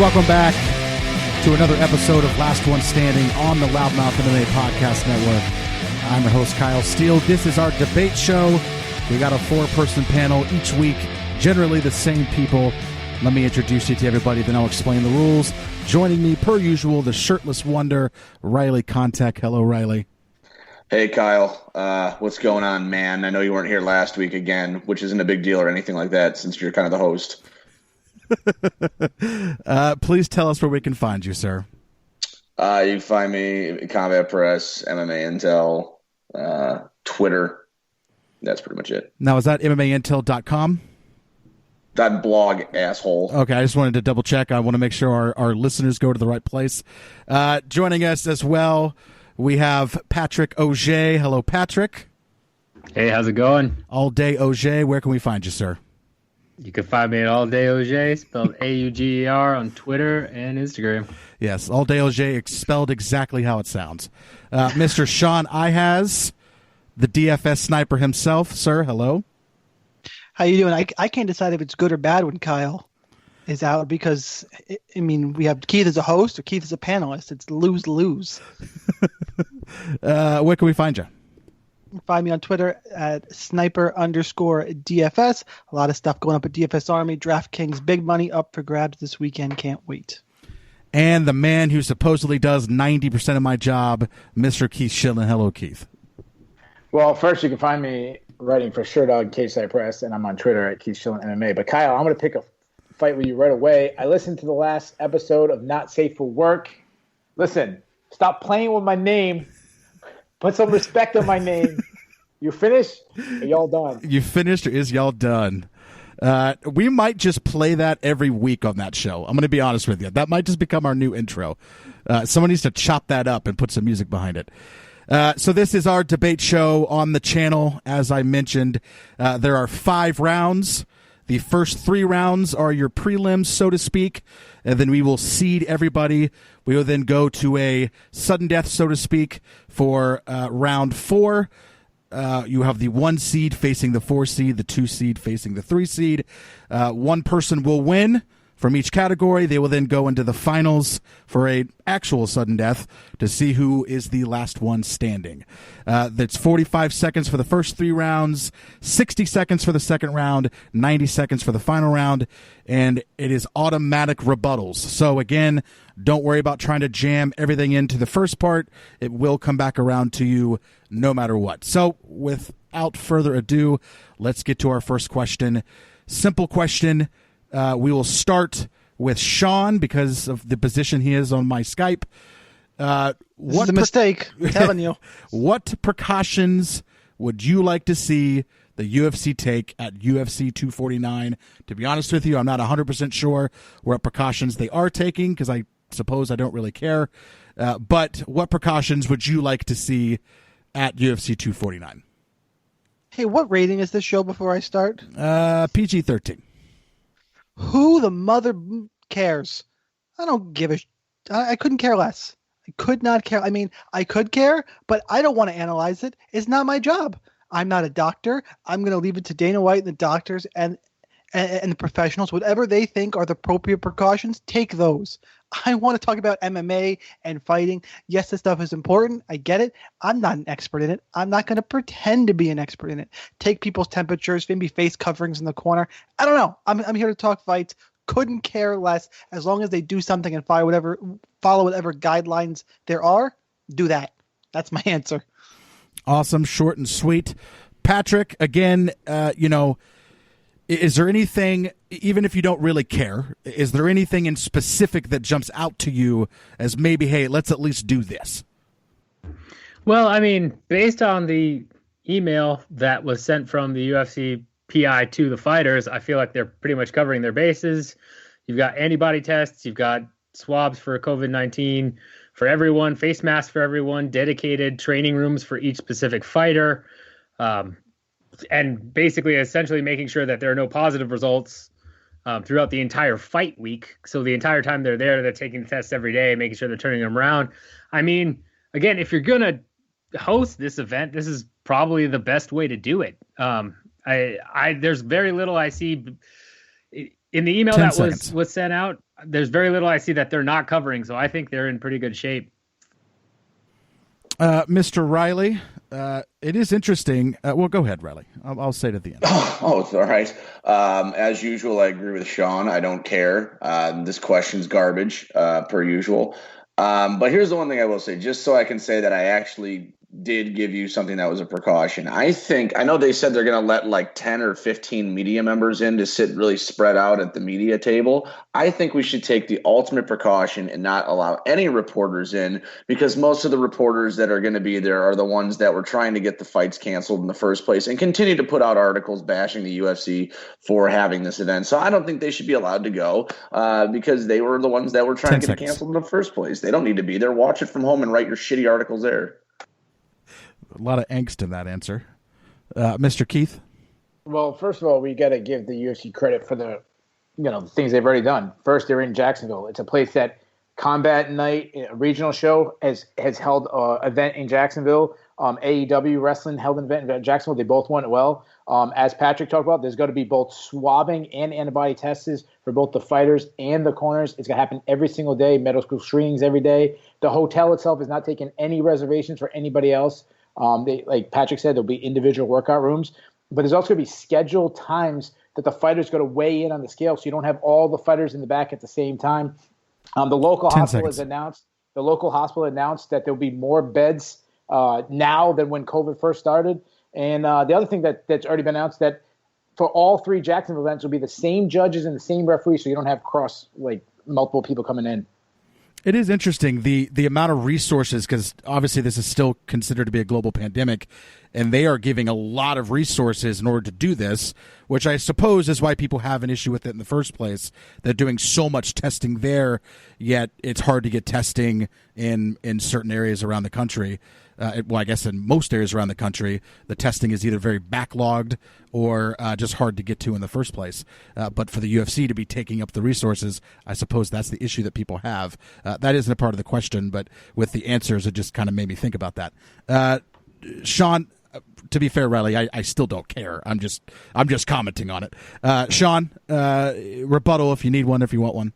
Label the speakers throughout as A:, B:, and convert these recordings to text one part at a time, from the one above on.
A: welcome back to another episode of Last One Standing on the LoudMouth MMA Podcast Network. I'm your host, Kyle Steele. This is our debate show. We got a four-person panel each week, generally the same people. Let me introduce you to everybody, then I'll explain the rules. Joining me, per usual, the shirtless wonder, Riley Contact. Hello, Riley.
B: Hey, Kyle. What's going on, man? I know you weren't here last week again, which isn't a big deal or anything like that since you're kind of the host.
A: Please tell us where we can find you, sir.
B: You can find me Combat Press, MMA Intel, Twitter. That's pretty much it.
A: Now, is that MMAintel.com?
B: That blog, asshole.
A: Okay, I just wanted to double check. I want to make sure our listeners go to the right place. Joining us as well, we have Patrick Auger. Hello, Patrick.
C: Hey, how's it going?
A: All Day Auger. Where can we find you, sir?
C: You can find me at All Day Auger, spelled AUGER, on Twitter and Instagram.
A: Yes, All Day Auger, spelled exactly how it sounds. Mr. Sean Ihaz, the DFS sniper himself. Sir, hello.
D: How you doing? I can't decide if it's good or bad when Kyle is out because, we have Keith as a host or Keith as a panelist. It's lose-lose.
A: Where can we find you?
D: Find me on Twitter at sniper_DFS. A lot of stuff going up at DFS Army. DraftKings, big money up for grabs this weekend. Can't wait.
A: And the man who supposedly does 90% of my job, Mr. Keith Shillen. Hello, Keith.
E: Well, first you can find me writing for Sherdog Cage Side Press, and I'm on Twitter at Keith Shillen MMA. But Kyle, I'm going to pick a fight with you right away. I listened to the last episode of Not Safe for Work. Listen, stop playing with my name. Put some respect on my name. You finished? Are y'all done?
A: You finished or is y'all done? We might just play that every week on that show. I'm going to be honest with you. That might just become our new intro. Someone needs to chop that up and put some music behind it. So this is our debate show on the channel. As I mentioned, there are 5 rounds. The first 3 rounds are your prelims, so to speak, and then we will seed everybody. We will then go to a sudden death, so to speak, for round 4. You have the 1 seed facing the 4 seed, the 2 seed facing the 3 seed. One person will win from each category. They will then go into the finals for a actual sudden death to see who is the last one standing. That's 45 seconds for the first 3 rounds, 60 seconds for the second round, 90 seconds for the final round, and it is automatic rebuttals. So again, don't worry about trying to jam everything into the first part. It will come back around to you no matter what. So without further ado, let's get to our first question. Simple question. We will start with Sean because of the position he is on my Skype.
D: This is a mistake, I'm telling you.
A: What precautions would you like to see the UFC take at UFC 249? To be honest with you, I'm not 100% sure what precautions they are taking because I suppose I don't really care. But what precautions would you like to see at UFC 249?
D: Hey, what rating is this show before I start?
A: PG-13.
D: Who the mother cares? I don't give a I couldn't care less. I could not care. I could care, but I don't want to analyze it. It's not my job. I'm not a doctor. I'm going to leave it to Dana White and the doctors and the professionals. Whatever they think are the appropriate precautions, take those. I want to talk about MMA and fighting. Yes, this stuff is important. I get it. I'm not an expert in it. I'm not going to pretend to be an expert in it. Take people's temperatures, maybe face coverings in the corner. I don't know. I'm here to talk fights. Couldn't care less. As long as they do something and follow whatever guidelines there are, do that. That's my answer.
A: Awesome, short and sweet. Patrick, again, is there anything, even if you don't really care, is there anything in specific that jumps out to you as maybe, hey, let's at least do this?
C: Well, based on the email that was sent from the UFC PI to the fighters, I feel like they're pretty much covering their bases. You've got antibody tests, you've got swabs for COVID-19 for everyone, face masks for everyone, dedicated training rooms for each specific fighter. And basically, essentially making sure that there are no positive results throughout the entire fight week. So the entire time they're there, they're taking tests every day, making sure they're turning them around. Again, if you're going to host this event, this is probably the best way to do it. There's very little I see in the email that was sent out. there's very little I see that they're not covering, so I think they're in pretty good shape.
A: Mr. Riley, it is interesting. Well, go ahead, Riley. I'll say it at the end.
B: Oh, it's all right. As usual, I agree with Sean. I don't care. This question's garbage, per usual. But here's the one thing I will say, just so I can say that I actually did give you something that was a precaution. I know they said they're going to let like 10 or 15 media members in to sit really spread out at the media table. I think we should take the ultimate precaution and not allow any reporters in, because most of the reporters that are going to be there are the ones that were trying to get the fights canceled in the first place and continue to put out articles bashing the UFC for having this event. So I don't think they should be allowed to go because they were the ones that were trying to get it canceled in the first place. They don't need to be there. Watch it from home and write your shitty articles there.
A: A lot of angst in that answer. Mr. Keith?
E: Well, first of all, we got to give the UFC credit for the things they've already done. First, they're in Jacksonville. It's a place that Combat Night, a regional show, has held an event in Jacksonville. AEW Wrestling held an event in Jacksonville. They both went well. As Patrick talked about, there's going to be both swabbing and antibody tests for both the fighters and the corners. It's going to happen every single day, medical screenings every day. The hotel itself is not taking any reservations for anybody else. Like Patrick said, there'll be individual workout rooms, but there's also going to be scheduled times that the fighters going to weigh in on the scale, so you don't have all the fighters in the back at the same time. The local hospital has announced that there'll be more beds now than when COVID first started. And the other thing that's already been announced, that for all three Jacksonville events will be the same judges and the same referees, so you don't have multiple people coming in.
A: It is interesting, the amount of resources, because obviously this is still considered to be a global pandemic, and they are giving a lot of resources in order to do this, which I suppose is why people have an issue with it in the first place. They're doing so much testing there, yet it's hard to get testing in certain areas around the country. I guess in most areas around the country, the testing is either very backlogged or just hard to get to in the first place. But for the UFC to be taking up the resources, I suppose that's the issue that people have. That isn't a part of the question, but with the answers, it just kind of made me think about that. Sean, to be fair, Riley, I still don't care. I'm just commenting on it. Sean, rebuttal if you need one, if you want one.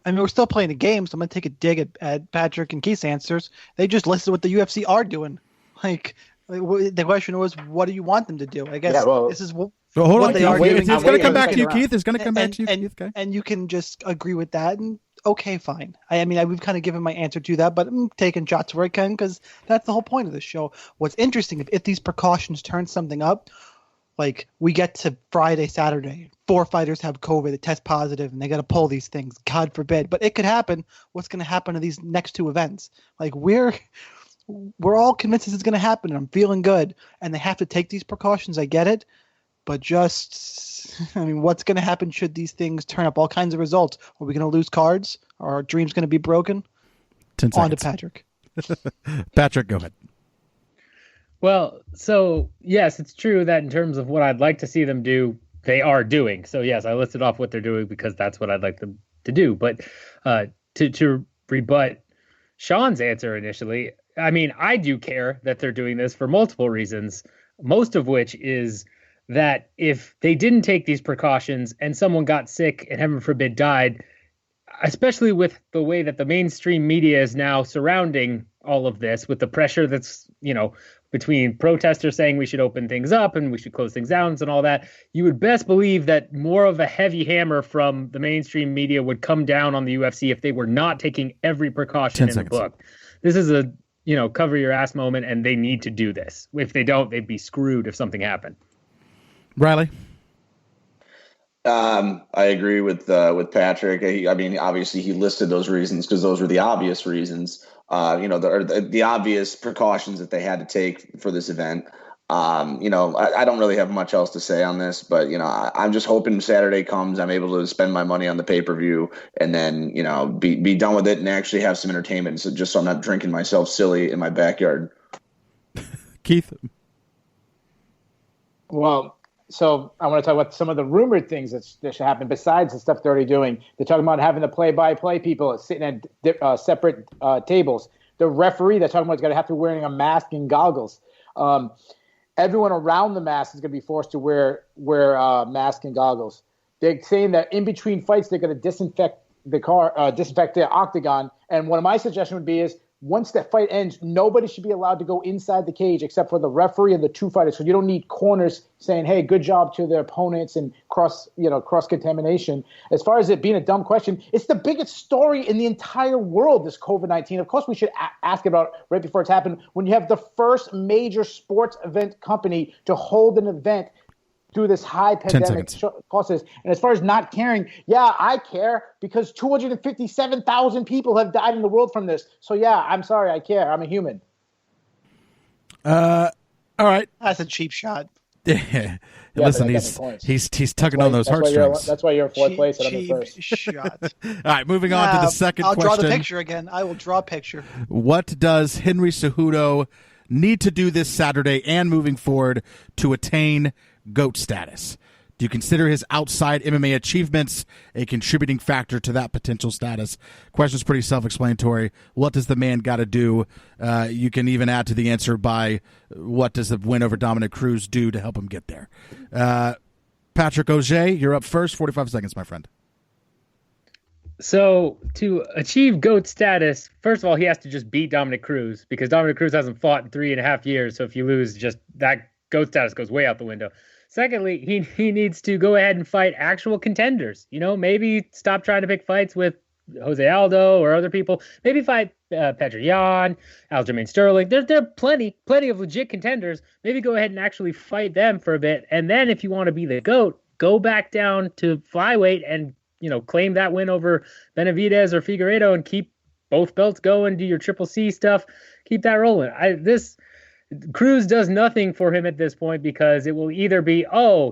D: I mean, we're still playing a game, so I'm going to take a dig at Patrick and Keith's answers. They just listed what the UFC are doing. The question was, what do you want them to do? I guess this is what
A: hold on,
D: they are doing.
A: It's going to come back to you, Keith. It's going to come back to you, Keith. Okay.
D: And you can just agree with that, and okay, fine. We've kind of given my answer to that, but I'm taking shots where I can because that's the whole point of this show. What's interesting, if these precautions turn something up, like we get to Friday, Saturday, 4 fighters have COVID, they test positive, and they got to pull these things. God forbid, but it could happen. What's going to happen to these next 2 events? Like we're all convinced this is going to happen, and I'm feeling good. And they have to take these precautions. I get it, but what's going to happen should these things turn up all kinds of results? Are we going to lose cards? Are our dreams going to be broken?
A: 10 seconds.
D: On to Patrick.
A: Patrick, go ahead.
C: Well, so yes, it's true that in terms of what I'd like to see them do, they are doing. So yes, I listed off what they're doing because that's what I'd like them to do. But to rebut Sean's answer initially, I do care that they're doing this for multiple reasons, most of which is that if they didn't take these precautions and someone got sick and heaven forbid died, especially with the way that the mainstream media is now surrounding all of this, with the pressure that's, between protesters saying we should open things up and we should close things down and all that, you would best believe that more of a heavy hammer from the mainstream media would come down on the UFC if they were not taking every precaution in the book. This is a, cover your ass moment, and they need to do this. If they don't, they'd be screwed if something happened.
A: Riley?
B: I agree with Patrick. Obviously he listed those reasons because those were the obvious reasons. The obvious precautions that they had to take for this event. I don't really have much else to say on this, but I'm just hoping Saturday comes, I'm able to spend my money on the pay-per-view, and then be done with it and actually have some entertainment. So just so I'm not drinking myself silly in my backyard.
A: Keith.
E: Well, so I want to talk about some of the rumored things that should happen besides the stuff they're already doing. They're talking about having the play-by-play people sitting at separate tables. The referee, they're talking about, is going to have to be wearing a mask and goggles. Everyone around the mask is going to be forced to wear mask and goggles. They're saying that in between fights, they're going to disinfect disinfect the octagon. And one of my suggestions would be is once the fight ends, nobody should be allowed to go inside the cage except for the referee and the two fighters. So you don't need corners saying, "Hey, good job" to their opponents and cross contamination. As far as it being a dumb question, it's the biggest story in the entire world, this COVID-19. Of course, we should ask about right before it's happened. When you have the first major sports event company to hold an event through this high pandemic process. And as far as not caring, yeah, I care because 257,000 people have died in the world from this. So yeah, I'm sorry, I care. I'm a human.
A: All right.
D: That's a cheap shot.
A: Yeah. Listen, he's tugging on those heartstrings.
E: That's why you're in fourth place and I'm in first.
D: Shot.
A: All right, moving on to the second question.
D: I'll draw the picture again. I will draw a picture.
A: What does Henry Cejudo need to do this Saturday and moving forward to attain GOAT status? Do you consider his outside MMA achievements a contributing factor to that potential status? Question's pretty self-explanatory. What does the man got to do? You can even add to the answer by what does the win over Dominic Cruz do to help him get there? Patrick Auger, you're up first. 45 seconds, my friend.
C: So to achieve GOAT status, first of all, he has to just beat Dominic Cruz because Dominic Cruz hasn't fought in 3.5 years. So if you lose, just that GOAT status goes way out the window. Secondly, he needs to go ahead and fight actual contenders. Maybe stop trying to pick fights with Jose Aldo or other people. Maybe fight Petr Yan, Aljamain Sterling. There are plenty of legit contenders. Maybe go ahead and actually fight them for a bit. And then if you want to be the GOAT, go back down to flyweight and claim that win over Benavidez or Figueiredo and keep both belts going. Do your Triple C stuff. Keep that rolling. Cruz does nothing for him at this point because it will either be,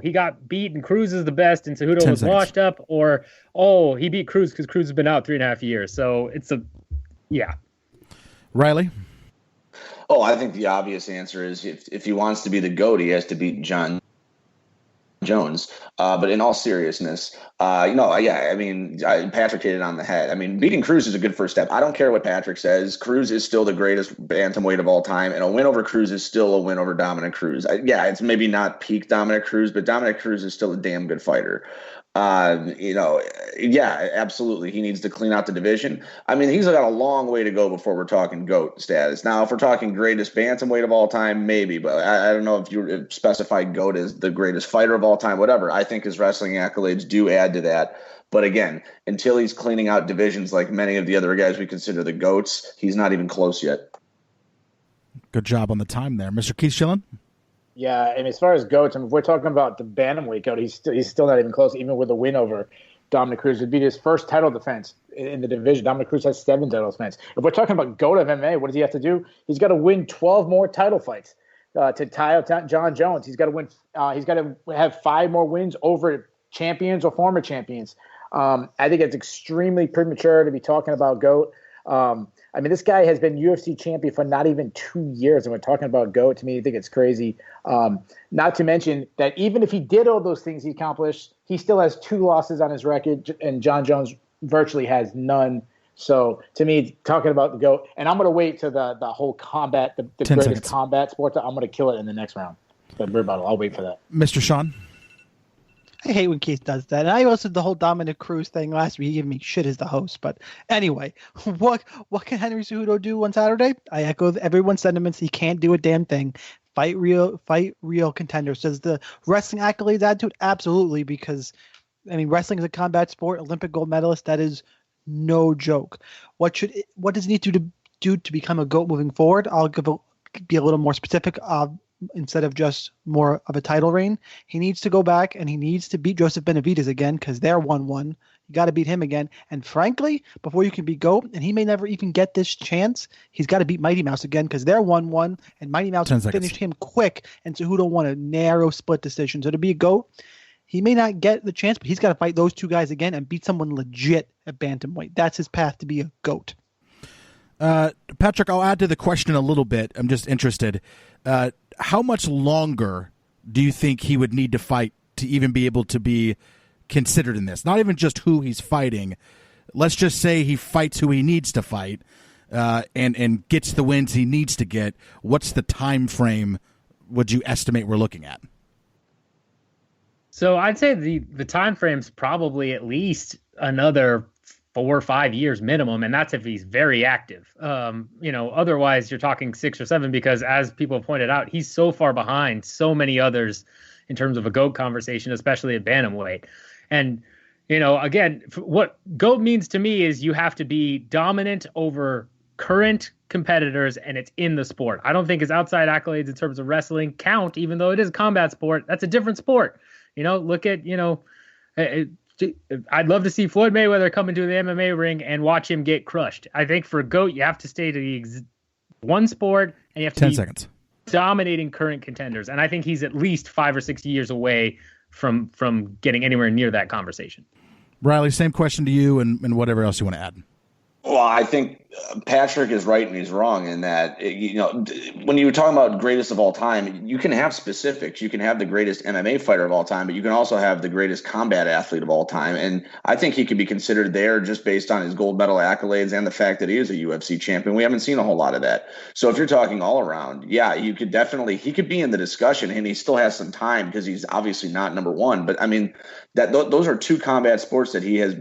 C: he got beat and Cruz is the best and Cejudo was washed up, or, he beat Cruz because Cruz has been out 3.5 years. So it's
A: Riley?
B: I think the obvious answer is if he wants to be the GOAT, he has to beat John Jones. But in all seriousness, Patrick hit it on the head. I mean, beating Cruz is a good first step. I don't care what Patrick says. Cruz is still the greatest bantamweight of all time, and a win over Cruz is still a win over Dominic Cruz. It's maybe not peak Dominic Cruz, but Dominic Cruz is still a damn good fighter. Absolutely. He needs to clean out the division. I mean, he's got a long way to go before we're talking GOAT status. Now, if we're talking greatest bantamweight of all time, maybe, but I don't know if you specify GOAT as the greatest fighter of all time, whatever. I think his wrestling accolades do add to that. But again, until he's cleaning out divisions like many of the other guys we consider the GOATs, he's not even close yet.
A: Good job on the time there. Mr. Keith Schillen?
E: Yeah, and as far as GOATs, if we're talking about the bantamweight GOAT, he's still not even close, even with a win over Dominic Cruz. It'd be his first title defense in the division. Dominic Cruz has 7 title defense. If we're talking about GOAT of MMA, what does he have to do? He's got to win 12 more title fights to tie out John Jones. He's got to win. He's got to have 5 more wins over champions or former champions. I think it's extremely premature to be talking about GOAT. This guy has been UFC champion for not even 2 years, and we're talking about GOAT. To me, I think it's crazy. Not to mention that even if he did all those things he accomplished, he still has 2 losses on his record, and John Jones virtually has none. So to me, talking about the GOAT, and I'm going to wait to the whole combat, the greatest seconds. Combat sport. I'm going to kill it in the next round. The rebuttal. I'll wait for that.
A: Mr. Sean?
D: I hate when Keith does that. And I also did the whole Dominic Cruz thing last week. He gave me shit as the host. But anyway, what can Henry Cejudo do on Saturday? I echo everyone's sentiments. He can't do a damn thing. Fight real contenders. Does the wrestling accolades add to it? Absolutely, because wrestling is a combat sport. Olympic gold medalist. That is no joke. What does he need to do to become a GOAT moving forward? I'll be a little more specific. Instead of just more of a title reign, he needs to go back and he needs to beat Joseph Benavidez again because they're 1-1. You got to beat him again. And frankly, before you can be GOAT, and he may never even get this chance, he's got to beat Mighty Mouse again because they're 1-1, and Mighty Mouse finished him quick, and Cejudo won a narrow split decision. So to be a GOAT, he may not get the chance, but he's got to fight those 2 guys again and beat someone legit at bantamweight. That's his path to be a GOAT.
A: Patrick, I'll add to the question a little bit. I'm just interested. How much longer do you think he would need to fight to even be able to be considered in this? Not even just who he's fighting. Let's just say he fights who he needs to fight and gets the wins he needs to get. What's the time frame would you estimate we're looking at?
C: So I'd say the time frame's probably at least another 4 or 5 years minimum, and that's if he's very active. Otherwise you're talking 6 or 7, because as people have pointed out, he's so far behind so many others in terms of a GOAT conversation, especially at bantamweight. And again, what GOAT means to me is you have to be dominant over current competitors, and it's in the sport. I don't think his outside accolades in terms of wrestling count, even though it is a combat sport. That's a different sport. Look at, I'd love to see Floyd Mayweather come into the MMA ring and watch him get crushed. I think for GOAT, you have to stay to the one sport, and you have to
A: 10
C: be
A: seconds.
C: dominating current contenders. And I think he's at least 5 or 6 years away from getting anywhere near that conversation.
A: Riley, same question to you and whatever else you want to add.
B: Well, I think Patrick is right and he's wrong in that, when you were talking about greatest of all time, you can have specifics. You can have the greatest MMA fighter of all time, but you can also have the greatest combat athlete of all time. And I think he could be considered there just based on his gold medal accolades and the fact that he is a UFC champion. We haven't seen a whole lot of that. So if you're talking all around, yeah, he could be in the discussion, and he still has some time because he's obviously not number one. But I mean, those are 2 combat sports that he has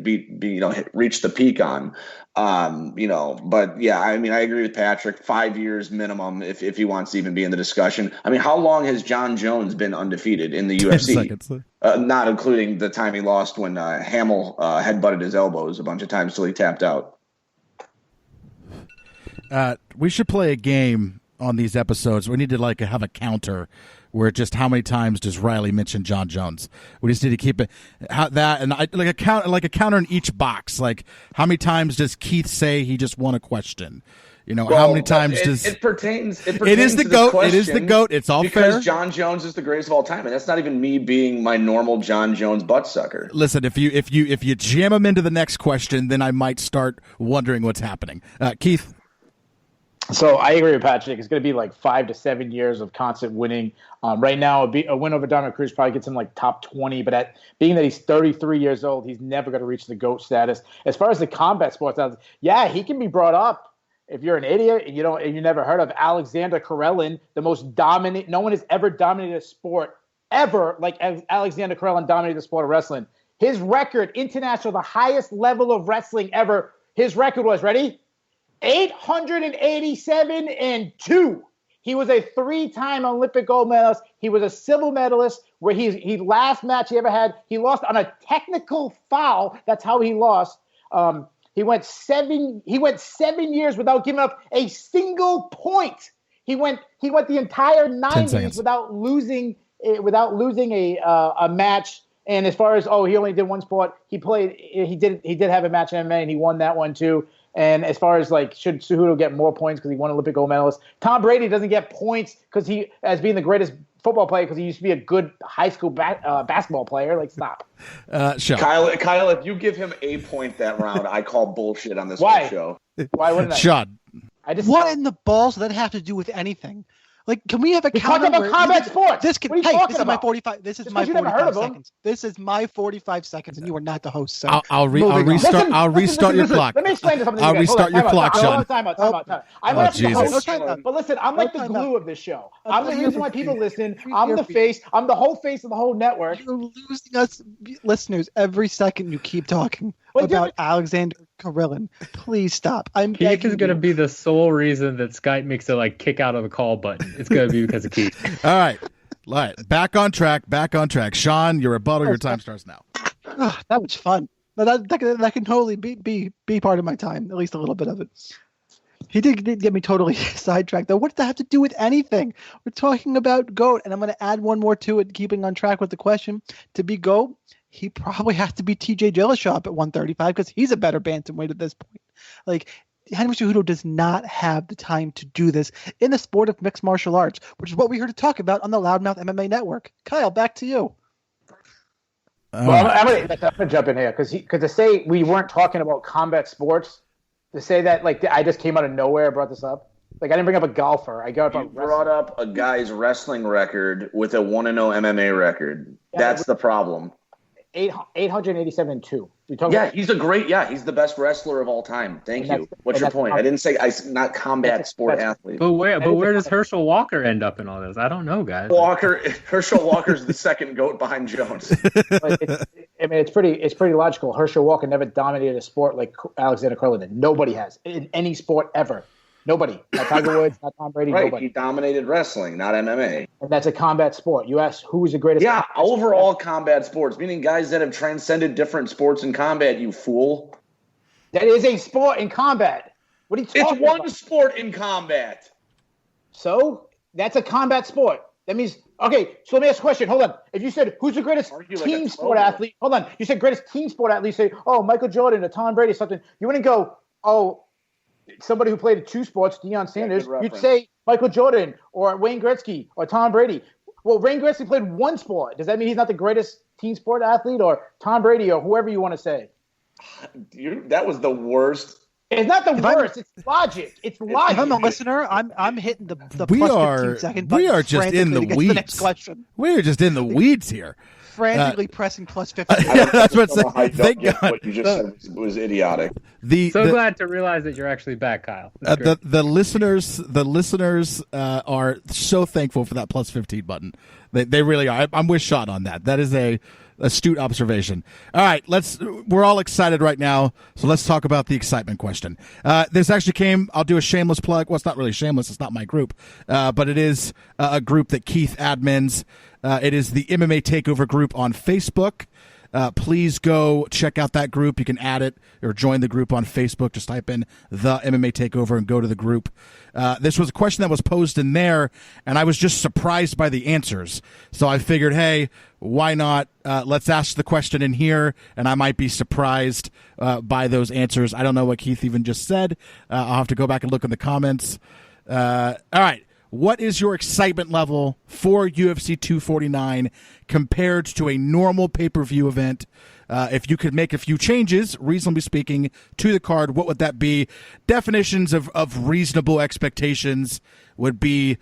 B: reached the peak on. But yeah, I mean, I agree with Patrick. 5 years minimum if he wants to even be in the discussion. I mean, how long has John Jones been undefeated in the UFC? Not including the time he lost when Hamill headbutted his elbows a bunch of times till he tapped out.
A: We should play a game on these episodes. We need to have a counter where just how many times does Riley mention John Jones? We just need to keep it and a counter in each box. Like, how many times does Keith say he just won a question? How many times does
B: it pertains? It
A: is the GOAT. It is the GOAT. It's all fair.
B: Because John Jones is the greatest of all time, and that's not even me being my normal John Jones butt sucker.
A: Listen, if you jam him into the next question, then I might start wondering what's happening. Keith.
E: So I agree with Patrick. It's going to be 5 to 7 years of constant winning. Right now, a win over Dominic Cruz probably gets him top 20. But being that he's 33 years old, he's never going to reach the GOAT status. As far as the combat sports, yeah, he can be brought up. If you're an idiot and you never heard of Alexander Karelin, the most dominant, no one has ever dominated a sport ever like Alexander Karelin dominated the sport of wrestling. His record, international, the highest level of wrestling ever. His record was, ready? 887-2. He was a 3-time Olympic gold medalist. He was a silver medalist where he last match he ever had, he lost on a technical foul. That's how he lost. He went 7 years without giving up a single point. He went the entire 90s without losing a match. And as far as he only did one sport, he did have a match in MMA and he won that one too. And as far as should Cejudo get more points because he won Olympic gold medalist, Tom Brady doesn't get points because as being the greatest football player because he used to be a good high school basketball player. Stop.
A: Sure.
B: Kyle, if you give him a point that round, I call bullshit on this whole show.
E: Why wouldn't I?
A: Sean.
D: What in the balls does that have to do with anything? Can we have a counter?
E: Talking about combat sports.
D: This is my 45. This is my 45 seconds. This is my 45 seconds, and you are not the host. So
A: I'll restart your clock.
E: Let me explain to something.
A: I'll restart your clock, Sean.
E: Time out. I'm not the host, but listen, I'm the glue of this show. I'm the reason why people listen. I'm the face. I'm the whole face of the whole network.
D: You're losing us listeners every second you keep talking about Alexander Karelin. Please stop.
C: Keith is going to be the sole reason that Skype makes a kick out of the call button. It's going to be because of Keith.
A: All right. Back on track. Sean, your rebuttal, your time starts now.
D: That was fun. But that can totally be part of my time, at least a little bit of it. He did get me totally sidetracked, though. What does that have to do with anything? We're talking about GOAT, and I'm going to add one more to it, keeping on track with the question. To be GOAT, he probably has to be TJ Dillashaw at 135 because he's a better bantamweight at this point. Henry Cejudo does not have the time to do this in the sport of mixed martial arts, which is what we're here to talk about on the LoudMouth MMA Network. Kyle, back to you.
E: Well, I'm going to jump in here because to say we weren't talking about combat sports, to say that I just came out of nowhere and brought this up. I didn't bring up a golfer. I
B: brought up a guy's wrestling record with a 1-0 MMA record. Yeah, that's the problem.
E: 887-2.
B: He's the best wrestler of all time. Thank you. What's your point? I didn't say not combat sport athlete.
C: But where does Herschel Walker end up in all this? I don't know, guys.
B: Herschel Walker's the second GOAT behind Jones.
E: I mean, it's pretty logical. Herschel Walker never dominated a sport like Alexander Karelin did. Nobody has in any sport ever. Nobody. Not Tiger Woods, not Tom Brady.
B: Right.
E: Nobody.
B: He dominated wrestling, not MMA.
E: And that's a combat sport. You ask who is the greatest?
B: Yeah, overall combat sports, meaning guys that have transcended different sports in combat. You fool.
E: That is a sport in combat. What are you talking about?
B: It's one sport in combat.
E: So that's a combat sport. That means, okay, so let me ask a question. Hold on. If you said, who's the greatest team sport athlete? Hold on. You said greatest team sport athlete. Say, oh, Michael Jordan or Tom Brady or something. You wouldn't go, oh, somebody who played two sports, Deion Sanders. You'd say Michael Jordan or Wayne Gretzky or Tom Brady. Well, Wayne Gretzky played one sport. Does that mean he's not the greatest team sport athlete, or Tom Brady or whoever you want to say?
B: That was the worst.
E: It's not the worst. It's logic. It's logic.
D: If I'm a listener, I'm hitting the
A: We
D: plus
A: are
D: 15 second button.
A: we are just in the
D: to get to
A: weeds.
D: the next question.
A: We are just in the weeds here.
D: Frantically pressing plus 15.
A: That's what I'm saying. Thank God.
B: What you just said was idiotic.
C: Glad to realize that you're actually back, Kyle.
A: The listeners are so thankful for that plus 15 button. They really are. I'm with Sean on that. That is a astute observation. All right, we're all excited right now, so let's talk about the excitement question. This actually came, I'll do a shameless plug. Well, it's not really shameless, it's not my group, but it is a group that Keith admins. It is the MMA Takeover group on Facebook. Please go check out that group. You can add it or join the group on Facebook. Just type in the MMA Takeover and go to the group. This was a question that was posed in there, and I was just surprised by the answers. So I figured, hey, why not? Let's ask the question in here, and I might be surprised by those answers. I don't know what Keith even just said. I'll have to go back and look in the comments. All right. What is your excitement level for UFC 249 compared to a normal pay-per-view event? If you could make a few changes, reasonably speaking, to the card, what would that be? Definitions of reasonable expectations would be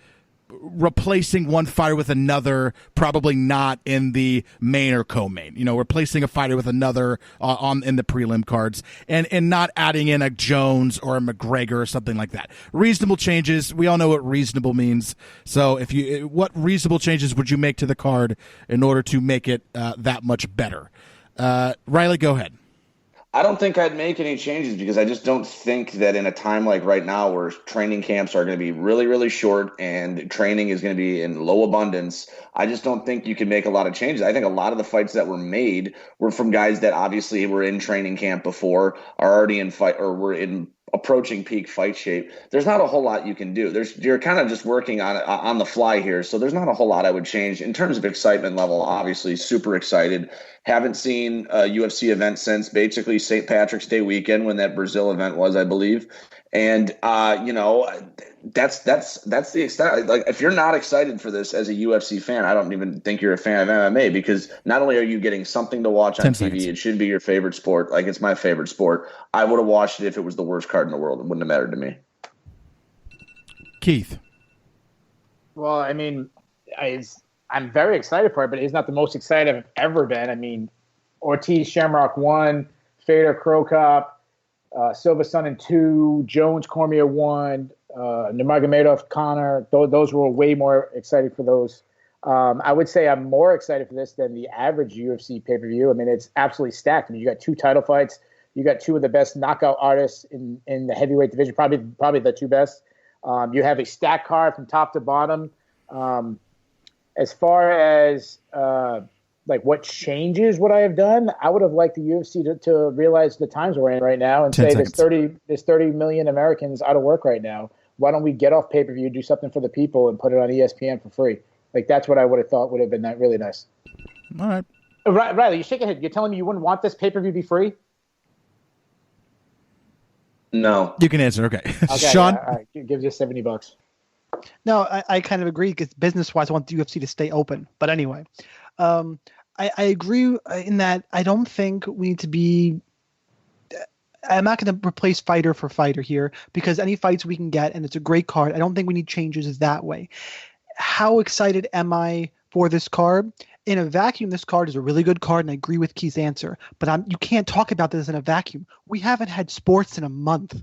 A: replacing one fighter with another, probably not in the main or co-main. Replacing a fighter with another in the prelim cards, and not adding in a Jones or a McGregor or something like that. Reasonable changes. We all know what reasonable means. So, what reasonable changes would you make to the card in order to make it that much better? Riley, go ahead.
B: I don't think I'd make any changes because I just don't think that in a time like right now where training camps are going to be really, really short and training is going to be in low abundance, I just don't think you can make a lot of changes. I think a lot of the fights that were made were from guys that obviously were in training camp before, are already in fight, or were in approaching peak fight shape. There's not a whole lot you can do. You're kind of just working on the fly here, so there's not a whole lot I would change. In terms of excitement level, obviously super excited. Haven't seen a UFC event since basically St. Patrick's Day weekend when that Brazil event was, I believe. And that's the extent. Like, if you're not excited for this as a UFC fan, I don't even think you're a fan of MMA, because not only are you getting something to watch on TV, it should be your favorite sport. Like, it's my favorite sport. I would have watched it if it was the worst card in the world. It wouldn't have mattered to me.
A: Keith.
E: Well, I mean, I'm very excited for it, but it's not the most excited I've ever been. I mean, Ortiz Shamrock 1, Fedor Krokop, Silva Sonnen 2, Jones Cormier 1, Nurmagomedov Connor. Those were way more excited for those. I would say I'm more excited for this than the average UFC pay-per-view. I mean, it's absolutely stacked. I mean, you got two title fights. You got two of the best knockout artists in the heavyweight division, probably the two best. You have a stacked card from top to bottom. As far as like what changes would I have done, I would have liked the UFC to realize the times we're in right now and say there's 30 million Americans out of work right now. Why don't we get off pay-per-view, do something for the people, and put it on ESPN for free? Like, that's what I would have thought would have been really nice.
A: All right.
E: Riley, you shake your head. You're telling me you wouldn't want this pay-per-view to be free?
B: No.
A: You can answer. Okay. Sean?
E: All right. Give you $70.
D: No, I kind of agree, because business-wise, I want the UFC to stay open. But anyway, I agree in that I don't think we need to be – I'm not going to replace fighter for fighter here, because any fights we can get, and it's a great card, I don't think we need changes that way. How excited am I for this card? In a vacuum, this card is a really good card, and I agree with Keith's answer. But you can't talk about this in a vacuum. We haven't had sports in a month.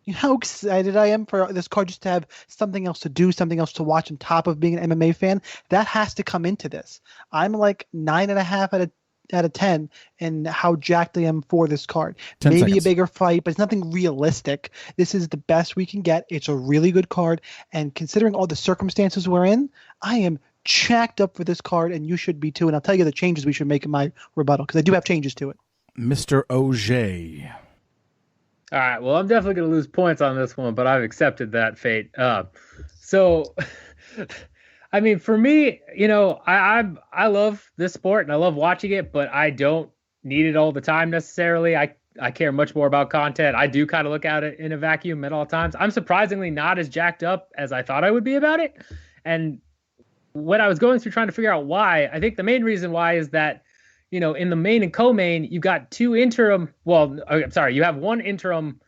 D: You know how excited I am for this card, just to have something else to do, something else to watch on top of being an MMA fan? That has to come into this. I'm like 9.5 out of out of 10 in how jacked I am for this card.
A: 10
D: Maybe
A: seconds.
D: a bigger fight, but it's nothing realistic. This is the best we can get. It's a really good card, and considering all the circumstances we're in, I am jacked up for this card, and you should be too. And I'll tell you the changes we should make in my rebuttal, because I do have changes to it.
A: Mr. Auger.
C: All right. Well, I'm definitely going to lose points on this one, but I've accepted that fate. So, I mean, for me, I love this sport and I love watching it, but I don't need it all the time necessarily. I care much more about content. I do kind of look at it in a vacuum at all times. I'm surprisingly not as jacked up as I thought I would be about it. And when I was going through trying to figure out why, I think the main reason why is that, in the main and co-main, you've got two interim. Well, I'm sorry, you have one interim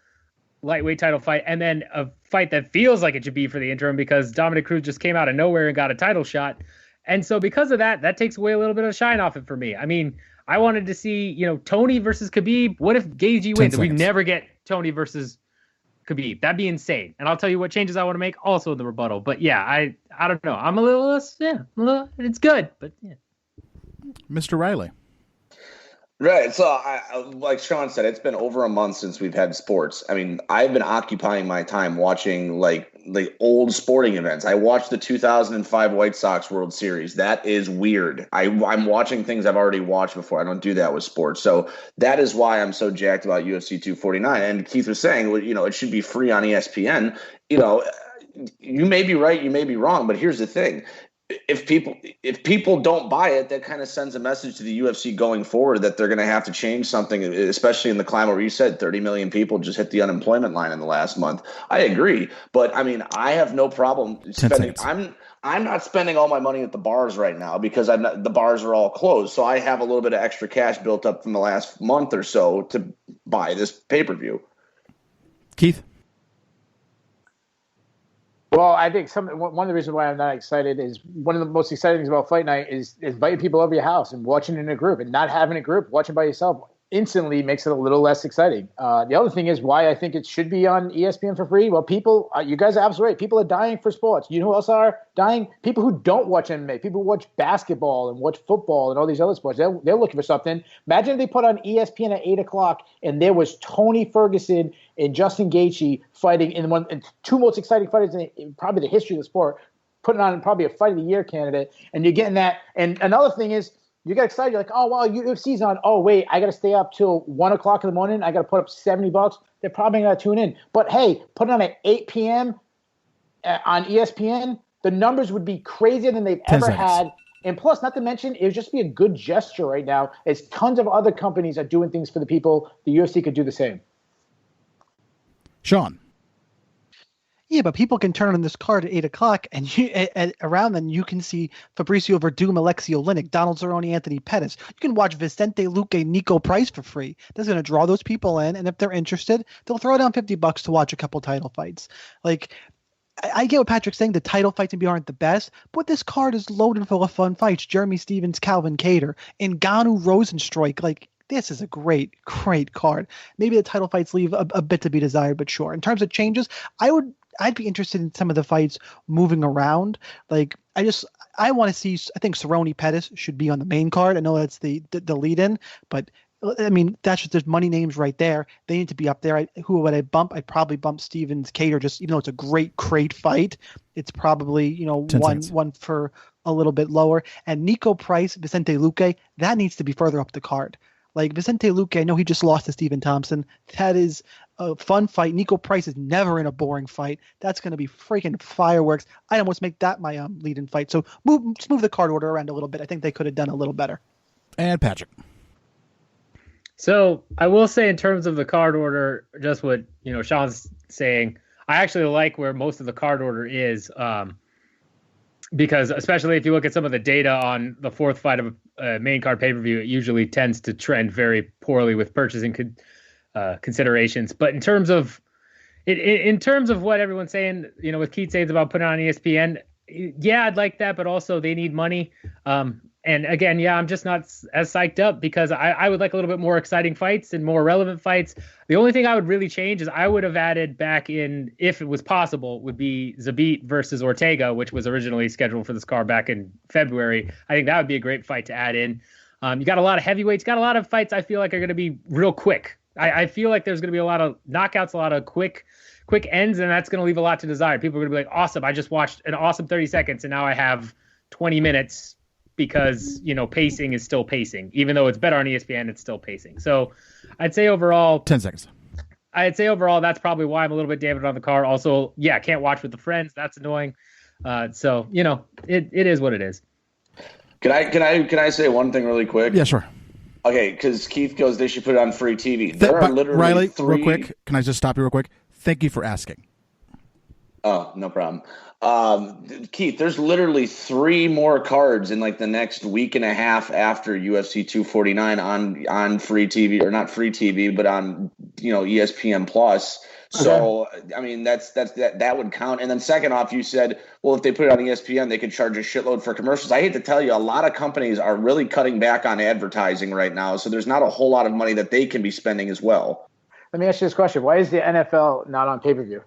C: lightweight title fight, and then a fight that feels like it should be for the interim because Dominic Cruz just came out of nowhere and got a title shot. And so because of that takes away a little bit of shine off it for me. I mean, I wanted to see, Tony versus Khabib. What if Gaethje wins? We never get Tony versus Khabib. That'd be insane. And I'll tell you what changes I want to make also in the rebuttal. But yeah, I don't know. I'm a little less, it's good, but yeah.
A: Mr. Riley.
B: Right. So, like Sean said, it's been over a month since we've had sports. I mean, I've been occupying my time watching like old sporting events. I watched the 2005 White Sox World Series. That is weird. I'm watching things I've already watched before. I don't do that with sports. So that is why I'm so jacked about UFC 249. And Keith was saying, well, it should be free on ESPN. You may be right, you may be wrong, but here's the thing. If people don't buy it, that kind of sends a message to the UFC going forward that they're going to have to change something, especially in the climate where you said 30 million people just hit the unemployment line in the last month. I agree, but I mean, I have no problem spending. I'm not spending all my money at the bars right now because the bars are all closed. So I have a little bit of extra cash built up from the last month or so to buy this pay-per-view.
A: Keith?
E: Well, I think one of the reasons why I'm not excited is one of the most exciting things about Fight Night is inviting people over your house and watching in a group, and not having a group, watching by yourself instantly makes it a little less exciting. The other thing is why I think it should be on ESPN for free. Well, you guys are absolutely right. People are dying for sports. You know who else are dying? People who don't watch MMA, people who watch basketball and watch football and all these other sports. They're looking for something. Imagine if they put on ESPN at 8:00 and there was Tony Ferguson and Justin Gaethje fighting in two most exciting fighters in probably the history of the sport, putting on probably a Fight of the Year candidate, and you're getting that. And another thing is, you get excited. You're like, oh, wow, UFC's on. Oh, wait, I got to stay up till 1:00 in the morning. I got to put up $70. They're probably going to tune in. But, hey, put it on at 8 p.m. On ESPN, the numbers would be crazier than they've ever had. And plus, not to mention, it would just be a good gesture right now, as tons of other companies are doing things for the people. The UFC could do the same.
A: Sean?
D: Yeah, but people can turn on this card at 8:00, and around then you can see Fabricio Verdum, Alexei Oleinik, Donald Cerrone, Anthony Pettis. You can watch Vicente Luque, Nico Price for free. That's going to draw those people in, and if they're interested, they'll throw down $50 to watch a couple title fights. Like, I get what Patrick's saying. The title fights maybe aren't the best, but this card is loaded full of fun fights. Jeremy Stevens, Calvin Kattar, Ngannou, Rosenstrike. Like, this is a great, great card. Maybe the title fights leave a bit to be desired, but sure. In terms of changes, I'd be interested in some of the fights moving around. Like, I want to see. I think Cerrone Pettis should be on the main card. I know that's the lead-in, but I mean, that's just, there's money names right there. They need to be up there. Who would I bump? I'd probably bump Stevens Kattar, just even though it's a great fight. It's probably one for a little bit lower. And Nico Price, Vicente Luque, that needs to be further up the card. Like Vicente Luque, I know he just lost to Stephen Thompson. That is a fun fight. Nico Price is never in a boring fight. That's going to be freaking fireworks. I'd almost make that my lead-in fight. So just move the card order around a little bit. I think they could have done a little better.
A: And Patrick.
C: So I will say, in terms of the card order, just what Sean's saying, I actually like where most of the card order is, because especially if you look at some of the data on the fourth fight of a main card pay-per-view, it usually tends to trend very poorly with purchasing considerations. But in terms of what everyone's saying, with Keith saying about putting on ESPN, yeah, I'd like that, but also they need money. And again, yeah, I'm just not as psyched up because I would like a little bit more exciting fights and more relevant fights. The only thing I would really change is I would have added back in, if it was possible, would be Zabit versus Ortega, which was originally scheduled for this card back in February. I think that would be a great fight to add in. You got a lot of heavyweights, got a lot of fights I feel like are going to be real quick. I feel like there's going to be a lot of knockouts, a lot of quick ends, and that's going to leave a lot to desire. People are going to be like, awesome, I just watched an awesome 30 seconds, and now I have 20 minutes because, pacing is still pacing. Even though it's better on ESPN, it's still pacing. So I'd say overall...
A: 10 seconds.
C: I'd say overall, that's probably why I'm a little bit dampened on the card. Also, yeah, can't watch with the friends. That's annoying. So, it is what it is.
B: Can I say one thing really quick?
A: Yeah, sure.
B: Okay, because Keith goes, they should put it on free TV. There are literally
A: Riley,
B: three...
A: real quick, can I just stop you real quick? Thank you for asking.
B: Oh, no problem. Keith, there's literally 3 more cards in like the next week and a half after UFC 249 on free TV, or not free TV, but on ESPN Plus. So I mean that would count. And then second off, you said, well, if they put it on ESPN, they could charge a shitload for commercials. I hate to tell you, a lot of companies are really cutting back on advertising right now, so there's not a whole lot of money that they can be spending as well.
E: Let me ask you this question: why is the NFL not on pay-per-view?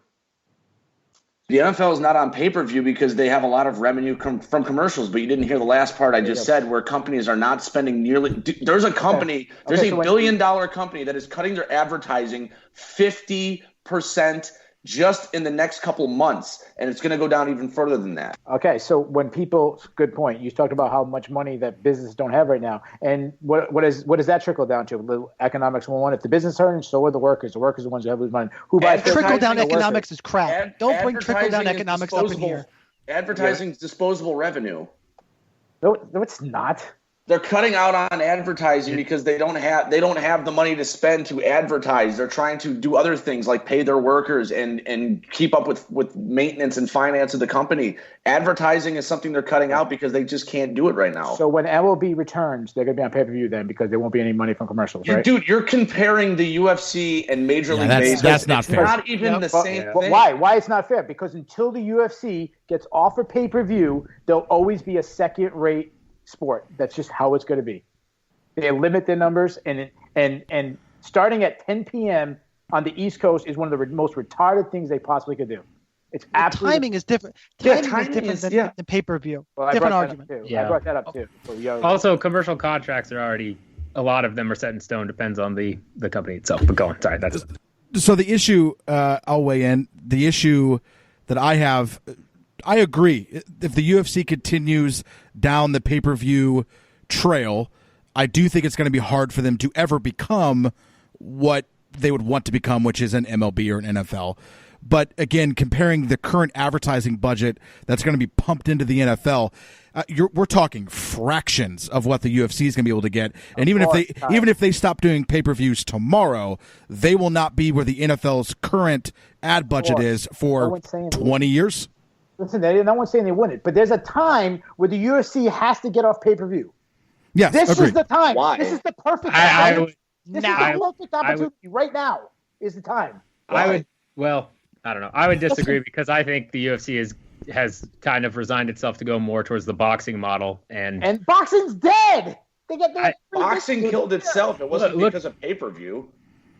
B: The NFL is not on pay-per-view because they have a lot of revenue from commercials, but you didn't hear the last part I just said, where companies are not spending nearly – there's a company – there's a billion-dollar company that is cutting their advertising 50% just in the next couple months, and it's going to go down even further than that.
E: Okay, so when people – good point. You talked about how much money that businesses don't have right now, and what does that trickle down to? The economics 101. If the business earns, so are the workers. The workers are the ones who have lose money. Who buys
D: trickle-down economics is crap. Don't bring trickle-down economics up in here.
B: Advertising is disposable revenue.
E: No, it's not.
B: They're cutting out on advertising because they don't have the money to spend to advertise. They're trying to do other things like pay their workers and keep up with maintenance and finance of the company. Advertising is something they're cutting out because they just can't do it right now.
E: So when MLB returns, they're going to be on pay-per-view then because there won't be any money from commercials, right?
B: Dude, you're comparing the UFC and Major League Baseball.
A: That's not fair.
B: It's not even the same thing.
E: Why? Why it's not fair? Because until the UFC gets off of pay-per-view, there'll always be a second-rate sport. That's just how it's going to be. They limit their numbers, and starting at 10 p.m. on the East Coast is one of the most retarded things they possibly could do. It's absolutely
D: timing is different. Timing is different than pay-per-view.
E: Well,
D: different argument.
E: Yeah. I brought that up too. So
C: also, commercial contracts are already, a lot of them are set in stone. Depends on the company itself. But go on. Sorry, that's
A: so the issue. I'll weigh in. The issue that I have. I agree. If the UFC continues down the pay-per-view trail, I do think it's going to be hard for them to ever become what they would want to become, which is an MLB or an NFL. But again, comparing the current advertising budget that's going to be pumped into the NFL, we're talking fractions of what the UFC is going to be able to get. And even if they stop doing pay-per-views tomorrow, they will not be where the NFL's current ad budget is for 20 years.
E: Listen, no one's saying they wouldn't, but there's a time where the UFC has to get off pay-per-view.
A: Yes,
E: this
A: agreed.
E: is the time.
B: Why?
E: This is the perfect time. This is the perfect opportunity right now is the time.
C: Why? I don't know. I would disagree because I think the UFC has kind of resigned itself to go more towards the boxing model. And
E: boxing's dead.
B: Boxing killed itself. It wasn't because of pay-per-view.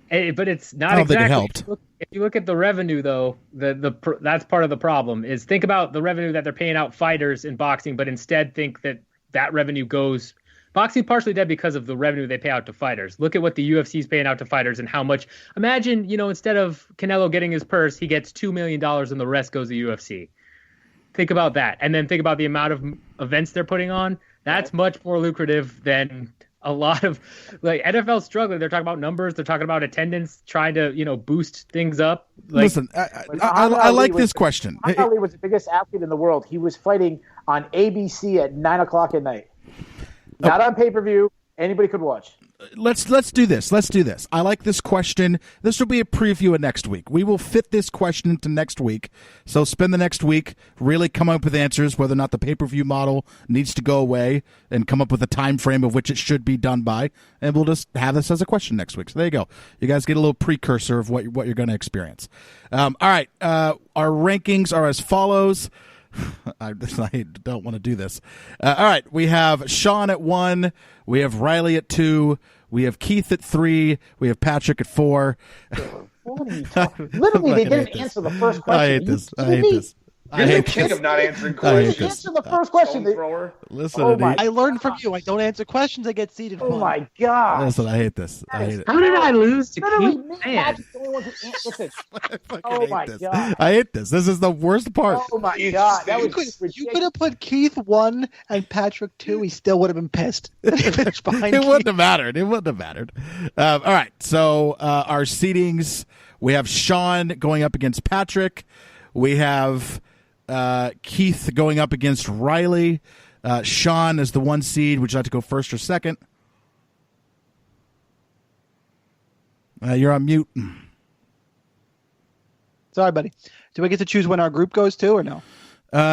C: But it's not
A: I don't
C: exactly.
A: think it helped.
C: If you look at the revenue, though, that's part of the problem. Is think about the revenue that they're paying out fighters in boxing, but instead think that revenue goes. Boxing partially dead because of the revenue they pay out to fighters. Look at what the UFC is paying out to fighters and how much. Imagine, instead of Canelo getting his purse, he gets $2 million and the rest goes to UFC. Think about that, and then think about the amount of events they're putting on. That's much more lucrative than a lot of NFL struggling. They're talking about numbers. They're talking about attendance, trying to boost things up.
A: Listen, I like this question.
E: Muhammad Ali was the biggest athlete in the world. He was fighting on ABC at 9:00 at night. Not on pay-per-view. Anybody could watch.
A: Let's do this. I like this question. This will be a preview of next week. We will fit this question into next week. So spend the next week really come up with answers whether or not the pay-per-view model needs to go away and come up with a time frame of which it should be done by. And we'll just have this as a question next week. So there you go. You guys get a little precursor of what you're going to experience. All right. Our rankings are as follows. I don't want to do this. All right, we have Sean at 1. We have Riley at 2. We have Keith at 3. We have Patrick at 4.
E: What are you talking? Literally, they didn't answer the first question.
A: I hate this. I
B: You're the
A: hate
B: king
A: this.
B: of not answering
A: I hate
B: questions.
A: this.
E: Answer the first question.
B: Stone thrower.
A: Listen,
E: Oh
A: to
E: my-
A: these-
D: I learned from you. I don't answer questions. I get seated.
E: Oh my god!
A: listen. I hate this. I hate it.
C: How did I lose to
E: Literally,
C: Keith?
E: me and
C: Man.
E: Patrick's the only ones who listen.
A: I fucking
E: Oh
A: hate
E: my
A: this.
E: God.
A: I hate this. This is the worst part.
E: Oh my
B: Keith
E: god! That
B: stinks.
E: was
D: You could have put Keith 1 and Patrick 2. He still would have been pissed. He finished behind
A: It
D: Keith.
A: wouldn't have mattered. It wouldn't have mattered. All right. So our seedings: we have Sean going up against Patrick. We have Keith going up against Riley. Sean is the 1 seed. Would you like to go first or second? You're on mute.
D: Sorry, buddy. Do we get to choose when our group goes to or no?